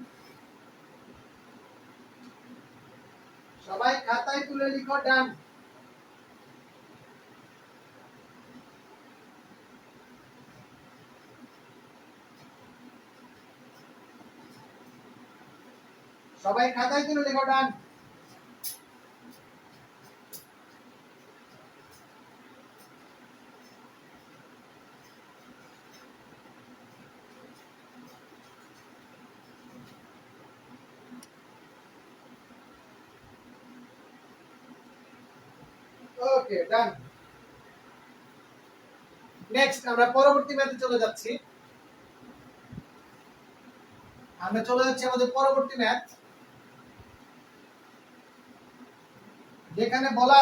সবাই খাতায় তুলে লিখো ডান সবাই খাতায় তুলে লিখো ডান ওকে ডান নেক্সট আমরা পরবর্তী ম্যাথে চলে যাচ্ছি আমাদের পরবর্তী ম্যাথ যেখানে বলা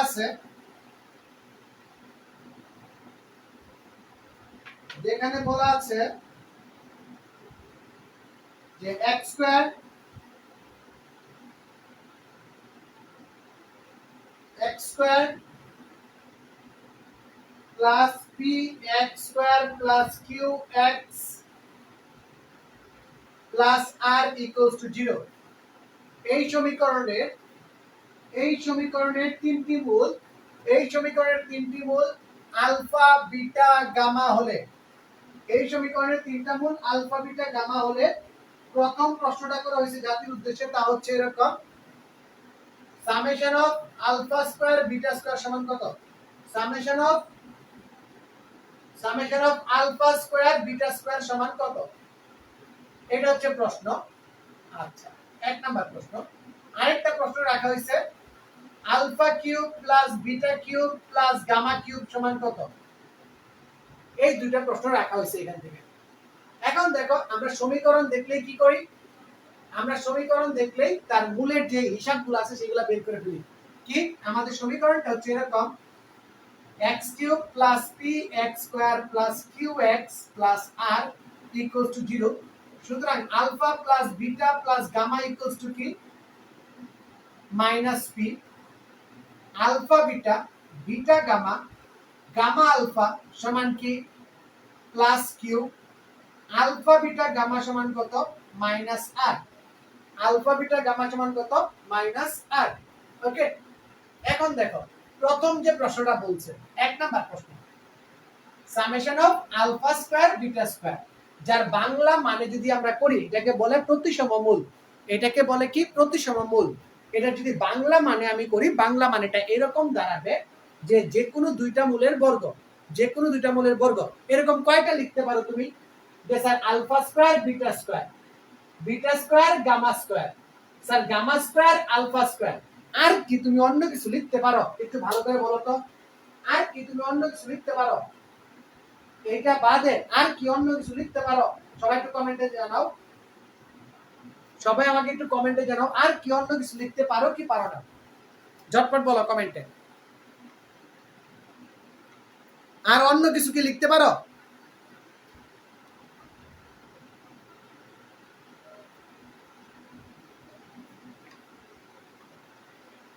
আছে যে x square plus px square plus qx plus r equals to 0 এই সমীকরণের তিনটি মূল আলফা বিটা গামা হলে এই সমীকরণের তিনটা মূল আলফা বিটা গামা হলে প্রথম প্রশ্নটা করা হয়েছে জাতির উদ্দেশ্যে তা হচ্ছে এরকম summation of alpha square beta square সমান কত summation of alpha square beta square সমান কত এটা হচ্ছে প্রশ্ন আচ্ছা এক নাম্বার প্রশ্ন আরেকটা প্রশ্ন রাখা হয়েছে alpha cube plus beta cube plus gamma cube সমান কত এই দুইটা প্রশ্ন রাখা হয়েছে এখান থেকে এখন দেখো আমরা সমীকরণ দেখলেই কি করি আমরা সমীকরণ দেখলেই তার মূলের যে হিসাবগুলো আছে সেগুলো বের করে ফেলি কি আমাদের সমীকরণটা হচ্ছে এরকম x cube plus px square plus qx plus r equals to 0 সুতরাং alpha plus beta plus gamma equals to কি minus p alpha beta beta gamma gamma alpha সমান কি plus q alpha beta gamma সমান কত minus r alpha beta gamma সমান কত minus r ওকে এখন দেখো প্রথম যে প্রশ্নটা বলছে এক নাম্বার প্রশ্ন summation of alpha square beta square যার বাংলা মানে যদি আমরা করি এটাকে বলে প্রতিসম মূল এটাকে বলে কি প্রতিসম মূল এটা যদি বাংলা মানে আমি করি বাংলা মানেটা এরকম দাঁড়াবে যে যে কোনো দুইটা মূলের বর্গ এরকম কয়টা লিখতে পারো তুমি যে sir alpha square beta square gamma square sir gamma square alpha square আর কি তুমি অন্য কিছু লিখতে পারো একটু ভালো করে বলো তো আর কি তুমি অন্য কিছু লিখতে পারো এইটা বাদে আর কি অন্য কিছু লিখতে পারো সবাই একটু কমেন্টে জানাও সবাই আমাকে একটু কমেন্টে জানাও আর কি অন্য কিছু লিখতে পারো কি পারো না ঝটপট বলো কমেন্টে আর অন্য কিছু কি লিখতে পারো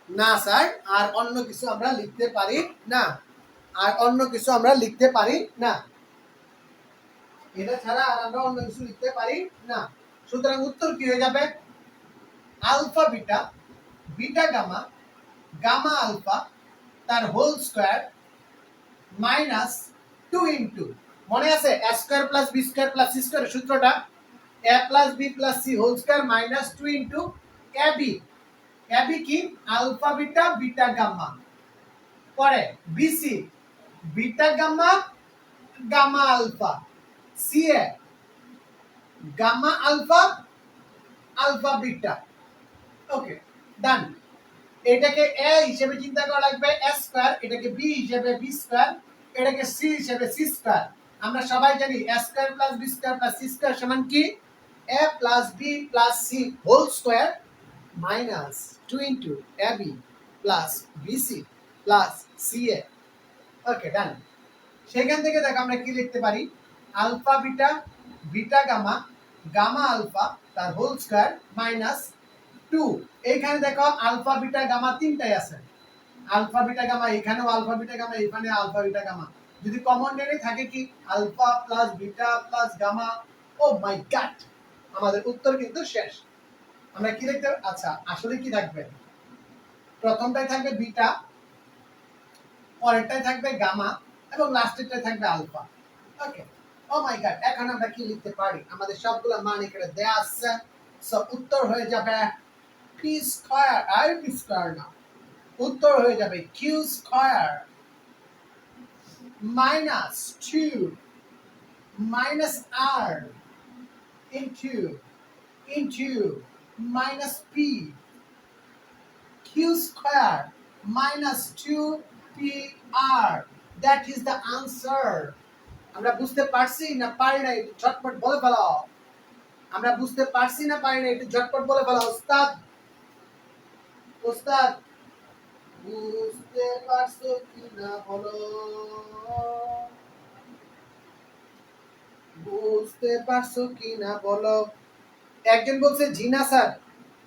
না স্যার আর অন্য কিছু আমরা লিখতে পারি না এটা ছাড়া আর আমরা অন্য কিছু লিখতে পারি না সুতরাং উত্তর কি হয়ে যাবে alpha beta beta gamma gamma alpha তার হোল স্কয়ার মাইনাস 2 ইনটু মনে আছে a square plus b square plus c square সূত্রটা a plus b plus c whole square minus 2 into ab ab কি আলফা বিটা বিটা গামা পরে bc beta gamma gamma alpha ca gamma alpha alpha beta okay done এটাকে a হিসেবে চিন্তা করা লাগবে s square এটাকে b হিসেবে b square এটাকে c হিসেবে c স্কয়ার আমরা সবাই জানি a square plus b square plus c square সমান কি a plus b plus c whole square minus 2 into ab plus bc plus ca okay done সেখান থেকে দেখো আমরা কি লিখতে পারি alpha beta beta gamma gamma alpha তার হোল স্কয়ার মাইনাস 2 এইখানে দেখো আলফা বিটা গামা তিনটাই আছে আলফা বিটা গামা এখানেও আলফা বিটা গামা এখানে আলফা বিটা গামা যদি কমন নেই থাকে কি alpha plus beta plus gamma oh my god আমাদের উত্তর কিন্তু শেষ আমরা কি লিখতে আচ্ছা আসলে কি থাকবে প্রথমটাই থাকবে বিটা পরেরটাই থাকবে গামা এবং লাস্টেরটাই থাকবে alpha okay O my god এখন আমরা কি লিখতে পারি আমাদের সবগুলা মান এখানে দেয়া আছে সো উত্তর হয়ে যাবে p স্কয়ার আর p স্কয়ার না উত্তর হয়ে যাবে q square minus 2 minus r into minus p q square minus 2pr that is the answer আমরা বুঝতে পারছি না পারি না একটু ঝটপট বলে ফেলো আমরা বুঝতে পারছি না পারি না একটু ঝটপট বলে ফেলো ওস্তাদ ওস্তাদ বুঝতে পারছো কি না বলো বুঝতে পারছো কি না বলো একজন বলছে জিনা স্যার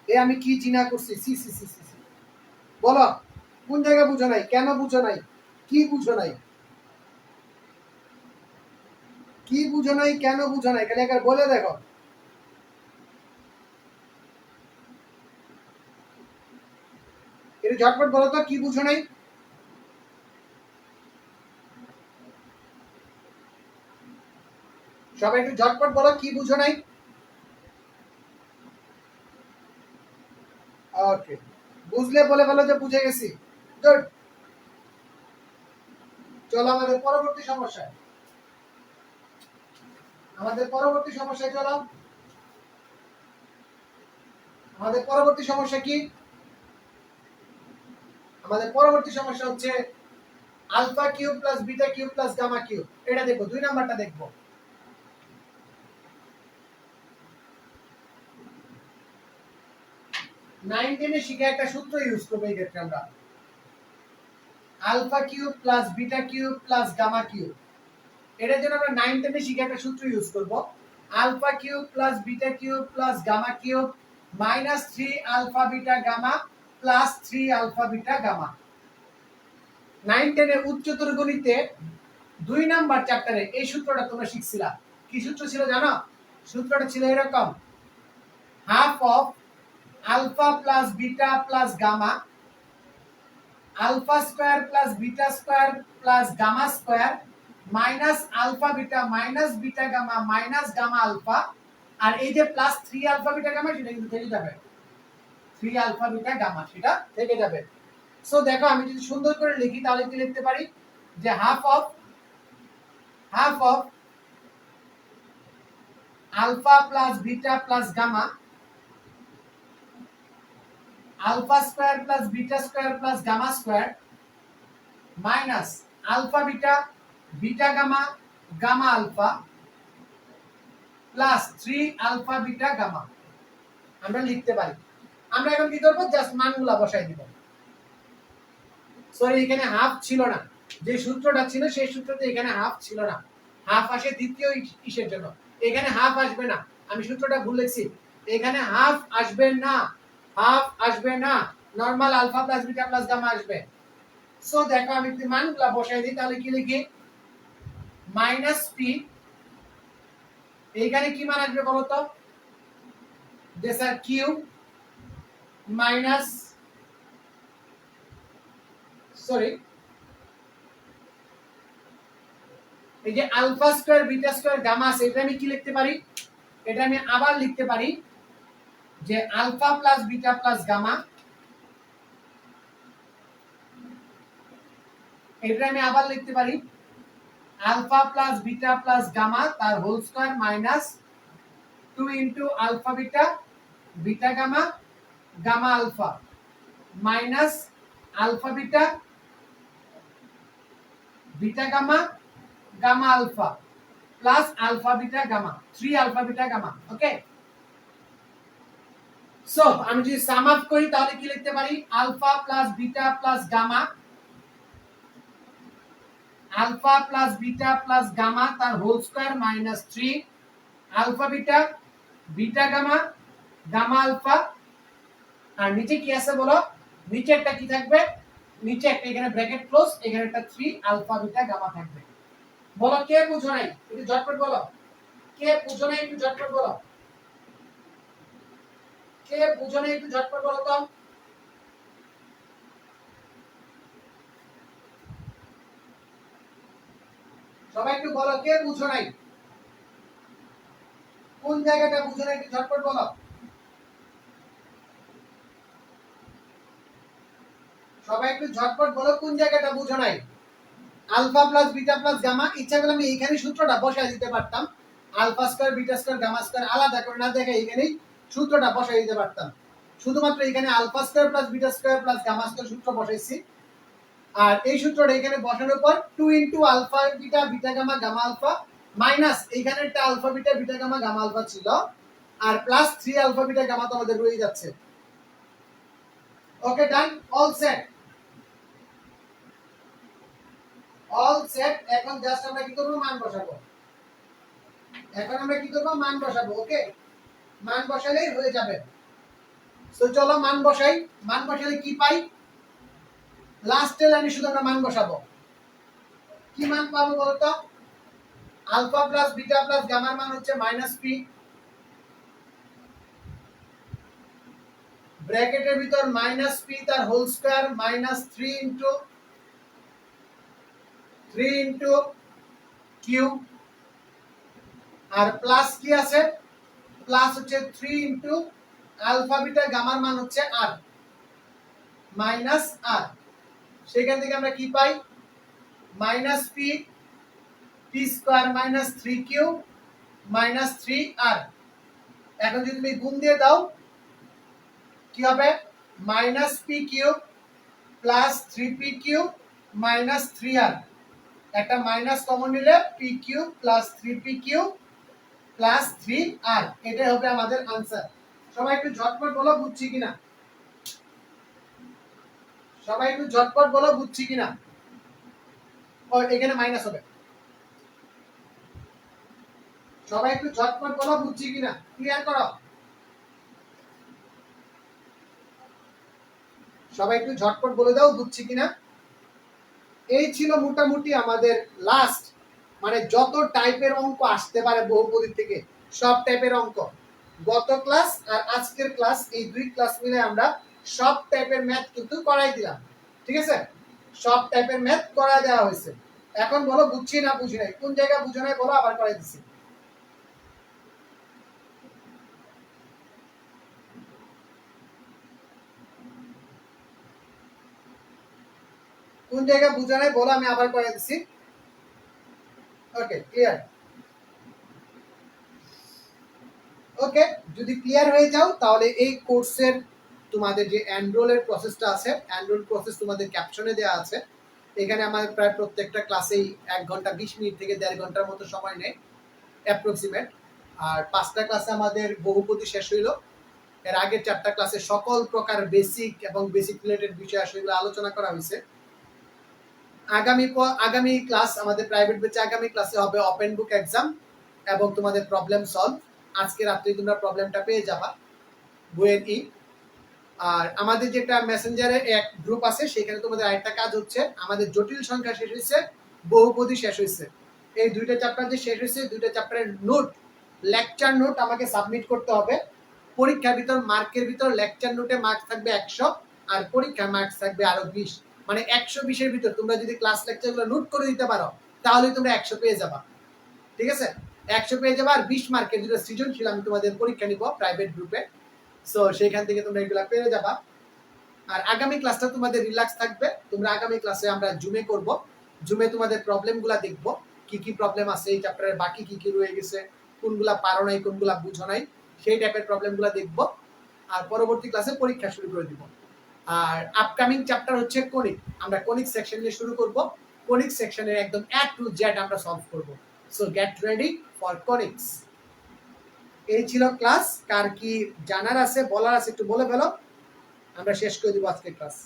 এ আমি কি জিনা করছি সি সি সি সি বলো কোন জায়গা বুঝো নাই কেন বুঝো নাই কি বুঝো নাই কি বুঝো নাই কেন বুঝো নাই খালি একবার বলে দেখো এটা ঝটপট বলো তো কি বুঝো নাই সবাই একটু ঝটপট বলো কি বুঝো নাই ওকে বুঝলে বলে ফেলো যে বুঝে গেছি গুড চলো আমাদের পরবর্তী সমস্যায় চলো আমাদের পরবর্তী সমস্যা কি আমাদের পরবর্তী সমস্যা হচ্ছে alpha cube plus beta cube plus gamma cube এটা দেখবো 2 নাম্বারটা দেখবো 9 10 এ শিখে একটা সূত্র ইউজ করব এই ক্ষেত্রে আমরা alpha cube plus beta cube plus gamma cube এটার জন্য আমরা 9 10 এ শিখে একটা সূত্র ইউজ করব alpha cube plus beta cube plus gamma cube minus 3 alpha beta gamma plus 3 alpha beta gamma 9 10 এর উচ্চতর গণিতে 2 নাম্বার চ্যাপ্টারে এই সূত্রটা তোমরা শিখছিলা কি সূত্র ছিল জানো সূত্রটা ছিল এরকম half of alpha plus beta plus gamma alpha square plus beta square plus gamma square minus alpha beta minus beta gamma minus gamma alpha আর এই যে প্লাস 3 আলফা বিটা গামা সেটা কিন্তু থেকে যাবে 3 আলফা বিটা গামা সেটা থেকে যাবে সো দেখো আমি যদি সুন্দর করে লিখি তাহলে কি লিখতে পারি যে half of alpha plus beta plus gamma alpha square plus beta square plus gamma square minus alpha beta beta gamma gamma alpha plus 3 alpha beta gamma আমরা লিখতে পারি আমরা এখন কি করব জাস্ট মানগুলো বসাই দিব সরি এখানে হাফ ছিল না যে সূত্রটা ছিল সেই সূত্রতে এখানে হাফ ছিল না হাফ আসে দ্বিতীয় ইসের জন্য এখানে হাফ আসবে না আমি সূত্রটা ভুল লিখছি এখানে হাফ আসবে না normal alpha plus beta plus gamma আসবে সো দেখো আমি যদি মানগুলো বসাই দিই তাহলে কি লিখি মাইনাস পি এইখানে কি মান আসবে বলো তো যে স্যার কিউ মাইনাস সরি এই যে alpha square beta square gamma আছে, এটা আমি কি লিখতে পারি? এটা আমি আবার লিখতে পারি যে alpha plus beta plus gamma, এটা আমি আবার লিখতে পারি alpha plus beta plus gamma তার whole square minus 2 into alpha beta beta gamma gamma alpha minus alpha beta beta gamma gamma alpha plus alpha beta gamma 3 alpha beta gamma. Okay, so আমি যদি sum up করি তাহলে কি লিখতে পারি? Alpha plus beta plus gamma, alpha plus beta plus gamma তার whole square minus 3 alpha beta beta gamma gamma alpha. আর নিচে কি আছে বলো? নিচে একটা কি থাকবে? নিচে একটা এখানে ব্র্যাকেট ক্লোজ, এখানে একটা 3 আলফা বিটা গামা থাকবে। বলো কে বুঝো নাই? একটু ঝটপট বলো, কে বুঝো নাই? একটু ঝটপট বলো, কে বুঝো নাই? একটু ঝটপট বলো তো। সবাই একটু বলো কে বুঝো নাই, কোন জায়গাটা বুঝো নাই? একটু ঝটপট বলো। সবাই একটু ঝটপট বলো কোন জায়গাটা বুঝো নাই। Alpha plus beta plus gamma, ইচ্ছা করলে আমি এইখানে সূত্রটা বসায় দিতে পারতাম, alpha square beta square gamma square আলাদা করে না দেখে এইখানেই সূত্রটা বসায় দিতে পারতাম। শুধুমাত্র এখানে alpha square plus beta square plus gamma square সূত্র বসাইছি। আর এই সূত্রটা এখানে বসানোর পর 2 into alpha beta beta gamma gamma alpha minus এইখানে একটা alpha beta beta gamma gamma alpha ছিল, আর প্লাস 3 আলফা বিটা গামা তো আমাদের রয়ে যাচ্ছে। Okay, done, all set, all set. এখন জাস্ট আমরা কি করব? মান বসাবো। এখন আমরা কি করব? মান বসাবো। ওকে, মান বসালেই হয়ে যাবে। সো চলো মান বসাই। মান বসালে কি পাই? লাস্টে লাইনে শুধু আমরা মান বসাবো। কি মান পাবো বলতো? আলফা প্লাস বিটা প্লাস গামার মান হচ্ছে মাইনাস পি, ব্র্যাকেটের ভিতর মাইনাস পি তার whole square minus 3 into Q, আর প্লাস কি আছে? প্লাস হচ্ছে 3 ইনটু আলফা বিটা গামার মান হচ্ছে আর মাইনাস আর। সেখান থেকে আমরা কি পাই? Minus P T square minus 3 Q minus 3 R. এখন যদি তুমি গুণ দিয়ে দাও কি হবে? Minus P Q plus 3 P Q minus 3 R. একটা মাইনাস কমন নিলে P Q plus 3 P Q plus 3 R. এটাই হবে আমাদের आंसर। সবাই একটু ঝটপট বলো বুঝছি কিনা, সবাই একটু ঝটপট বলো বুঝছি কিনা। ও এখানে মাইনাস হবে, সবাই একটু ঝটপট বলো বুঝছি কিনা, ক্লিয়ার করো। সবাই একটু ঝটপট বলে দাও বুঝছি কিনা। এই ছিল মোটামুটি আমাদের লাস্ট, মানে যত টাইপের অঙ্ক আসতে পারে বহুপদী থেকে সব টাইপের অঙ্ক। গত ক্লাস আর আজকের ক্লাস, এই দুই ক্লাস মিলে আমরা সব টাইপের ম্যাথ কিন্তু করাই দিলাম। ঠিক আছে, সব টাইপের ম্যাথ করাই দেওয়া হয়েছে। এখন বলো বুঝছি না বুঝি নাই, কোন জায়গা বুঝো নাই বলো, আবার করাই দিচ্ছি। কোন জায়গা বুঝো নাই বলো, আমি আবার করাই দিচ্ছি। ওকে, ক্লিয়ার। ওকে, যদি ক্লিয়ার হয়ে যাও তাহলে এই কোর্সের তোমাদের যে এনরোলের প্রসেসটা আছে, এনরোল প্রসেস তোমাদের ক্যাপশনে দেওয়া আছে। এখানে আমাদের প্রায় প্রত্যেকটা ক্লাসেই 1 ঘন্টা 20 মিনিট থেকে 1.5 ঘন্টার মতো সময় নেয় অ্যাপ্রক্সিমেট। আর 5টা ক্লাসে আমাদের বহুপদী শেষ হইলো। এর আগের 4টা ক্লাসে সকল প্রকার বেসিক এবং বেসিক রিলেটেড বিষয় সেগুলো আলোচনা করা হয়েছে। আগামী ক্লাস আমাদের প্রাইভেট ব্যাচে আগামী ক্লাসে হবে ওপেন বুক এক্সাম এবং তোমাদের প্রবলেম সলভ। আজকে রাত্রে তোমরা প্রবলেমটা পেয়ে যাবা বইয়ের ই। আর আমাদের যেটা মেসেঞ্জারে এক গ্রুপ আছে, সেখানে তোমাদের আরেকটা কাজ হচ্ছে, আমাদের জটিল সংখ্যা শেষ হয়েছে, বহুপদী শেষ হয়েছে। এই দুইটা চ্যাপ্টার যে শেষ হয়েছে, দুইটা চ্যাপ্টারের নোট, লেকচার নোট আমাকে সাবমিট করতে হবে। পরীক্ষার ভিতর মার্কের ভিতর লেকচার নোটে মার্কস থাকবে 100 আর পরীক্ষার মার্কস থাকবে আরো 20, মানে 120 এর ভিতর তোমরা যদি ক্লাস লেকচারগুলো নোট করে দিতে পারো তাহলে তোমরা 100 পেয়ে যাবা। ঠিক আছে, 100 পেয়ে যাবা। আর 20 মার্কের যেটা সৃজনশীল আমি তোমাদের পরীক্ষা নিব প্রাইভেট গ্রুপে, সো সেখান থেকে তোমরা এগুলা পেয়ে যাবা। আর আগামী ক্লাসটা তোমাদের রিল্যাক্স থাকবে। তোমরা আগামী ক্লাসে আমরা জুমে করব, জুমে তোমাদের প্রবলেমগুলা দেখব, কি কি প্রবলেম আছে এই চ্যাপ্টারের, বাকি কি কি রয়ে গেছে, কোনগুলা পারো নাই, কোনগুলা বুঝো নাই, সেই টাইপের প্রবলেমগুলা দেখব। আর পরবর্তী ক্লাসে পরীক্ষা শুরু করে দিব। আর আপকামিং চ্যাপ্টার হচ্ছে কনিক, আমরা কনিক সেকশন নিয়ে শুরু করব। কনিক সেকশনের একদম A to Z আমরা সলভ করব। So get ready for conics. এই ছিল ক্লাস। কার কি জানার আছে, বলার আছে একটু বলে ফেলো, আমরা শেষ করে দিব আজকের ক্লাস।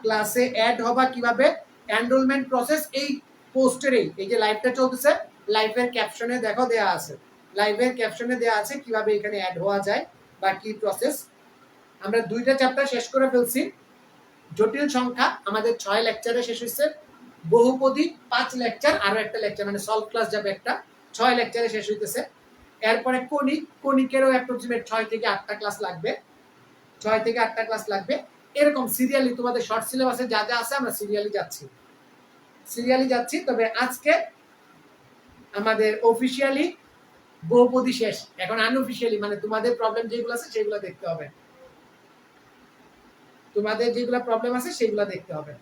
ক্লাসে অ্যাড হবা কিভাবে, এনরোলমেন্ট প্রসেস এই পোস্টেরই, এই যে লাইভটা চলতেছে লাইভের ক্যাপশনে দেখো দেয়া আছে, লাইভের ক্যাপশনে দেয়া আছে কিভাবে এখানে অ্যাড হওয়া যায় বা কি প্রসেস। আমরা 2টা চ্যাপ্টার শেষ করে ফেলছি। জটিল সংখ্যা আমাদের 6 লেকচারে শেষ হয়েছে, বহুপদী 5 লেকচার, আরো একটা লেকচার মানে সলভ ক্লাস যাবে একটা, 6 লেকচারে শেষ হইতেছে। এরপরে কনিক, কনিকেরও অ্যাপ্রক্সিমেট 6 থেকে 8টা ক্লাস লাগবে, 6 থেকে 8টা ক্লাস লাগবে। এরকম সিরিয়ালি তোমাদের শর্ট সিলেবাসে যা যা আছে আমরা সিরিয়ালি যাচ্ছি। তবে আজকে আমাদের অফিসিয়ালি বহুপদী শেষ, এখন আনঅফিসিয়ালি মানে তোমাদের প্রবলেম যেগুলো আছে সেগুলো দেখতে হবে, তোমাদের যেগুলো প্রবলেম আছে সেগুলো দেখতে হবে।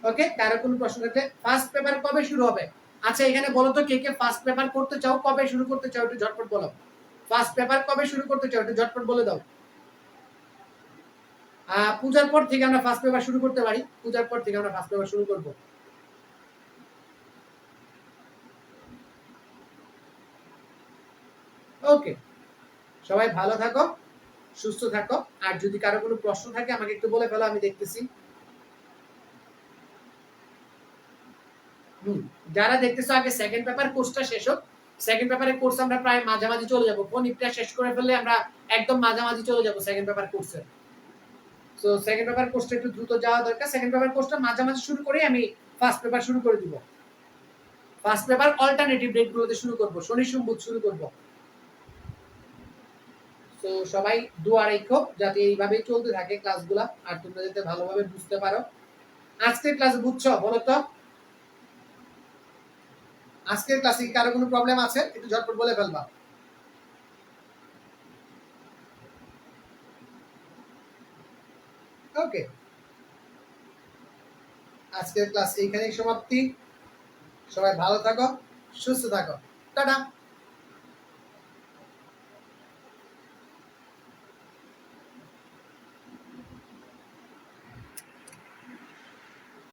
ওকে, কারো কোনো প্রশ্ন থাকলে, ফার্স্ট পেপার কবে শুরু হবে? আচ্ছা এখানে বলো তো কে কে ফার্স্ট পেপার করতে চাও, কবে শুরু করতে চাও, একটু ঝটপট বলো। ফার্স্ট পেপার কবে শুরু করতে চাও, একটু ঝটপট বলে দাও। পূজার পর থেকে আমরা ফার্স্ট পেপার শুরু করতে পারি, পূজার পর থেকে আমরা ফার্স্ট পেপার শুরু করব। ওকে, সবাই ভালো থাকো, সুস্থ থাকো। আর যদি কারো কোনো প্রশ্ন থাকে আমাকে একটু বলে ফেলো, আমি দেখতেছি। যারা দেখতেছো আগে সেকেন্ড পেপার কোর্সটা শেষ হোক, সেকেন্ড পেপারের কোর্স আমরা প্রায় মাঝামাঝি চলে যাব, ফোনিকটা শেষ করে ফেললে আমরা একদম মাঝামাঝি চলে যাব সেকেন্ড পেপার কোর্সে। সো সেকেন্ড পেপার কোর্সটা একটু দ্রুত যাওয়া দরকার, সেকেন্ড পেপার কোর্সটা মাঝামাঝি শুরু করে আমি ফার্স্ট পেপার শুরু করে দিব। ফার্স্ট পেপার অল্টারনেটিভ ডেটগুলোতে শুরু করব, শনি সোম বুধ শুরু করব। তো সবাই দোয়া রাখো যাতে এইভাবেই চলতে থাকে ক্লাসগুলো, আর তোমরা যাতে ভালোভাবে বুঝতে পারো। আজকের ক্লাস বুঝছো বলো তো? আজকের ক্লাসে কারো কোনো প্রবলেম আছে একটু ঝটপট বলে ফেলবা। ওকে, আজকের ক্লাস এইখানেই সমাপ্তি। সবাই ভালো থাকো, সুস্থ থাকো, টাটা।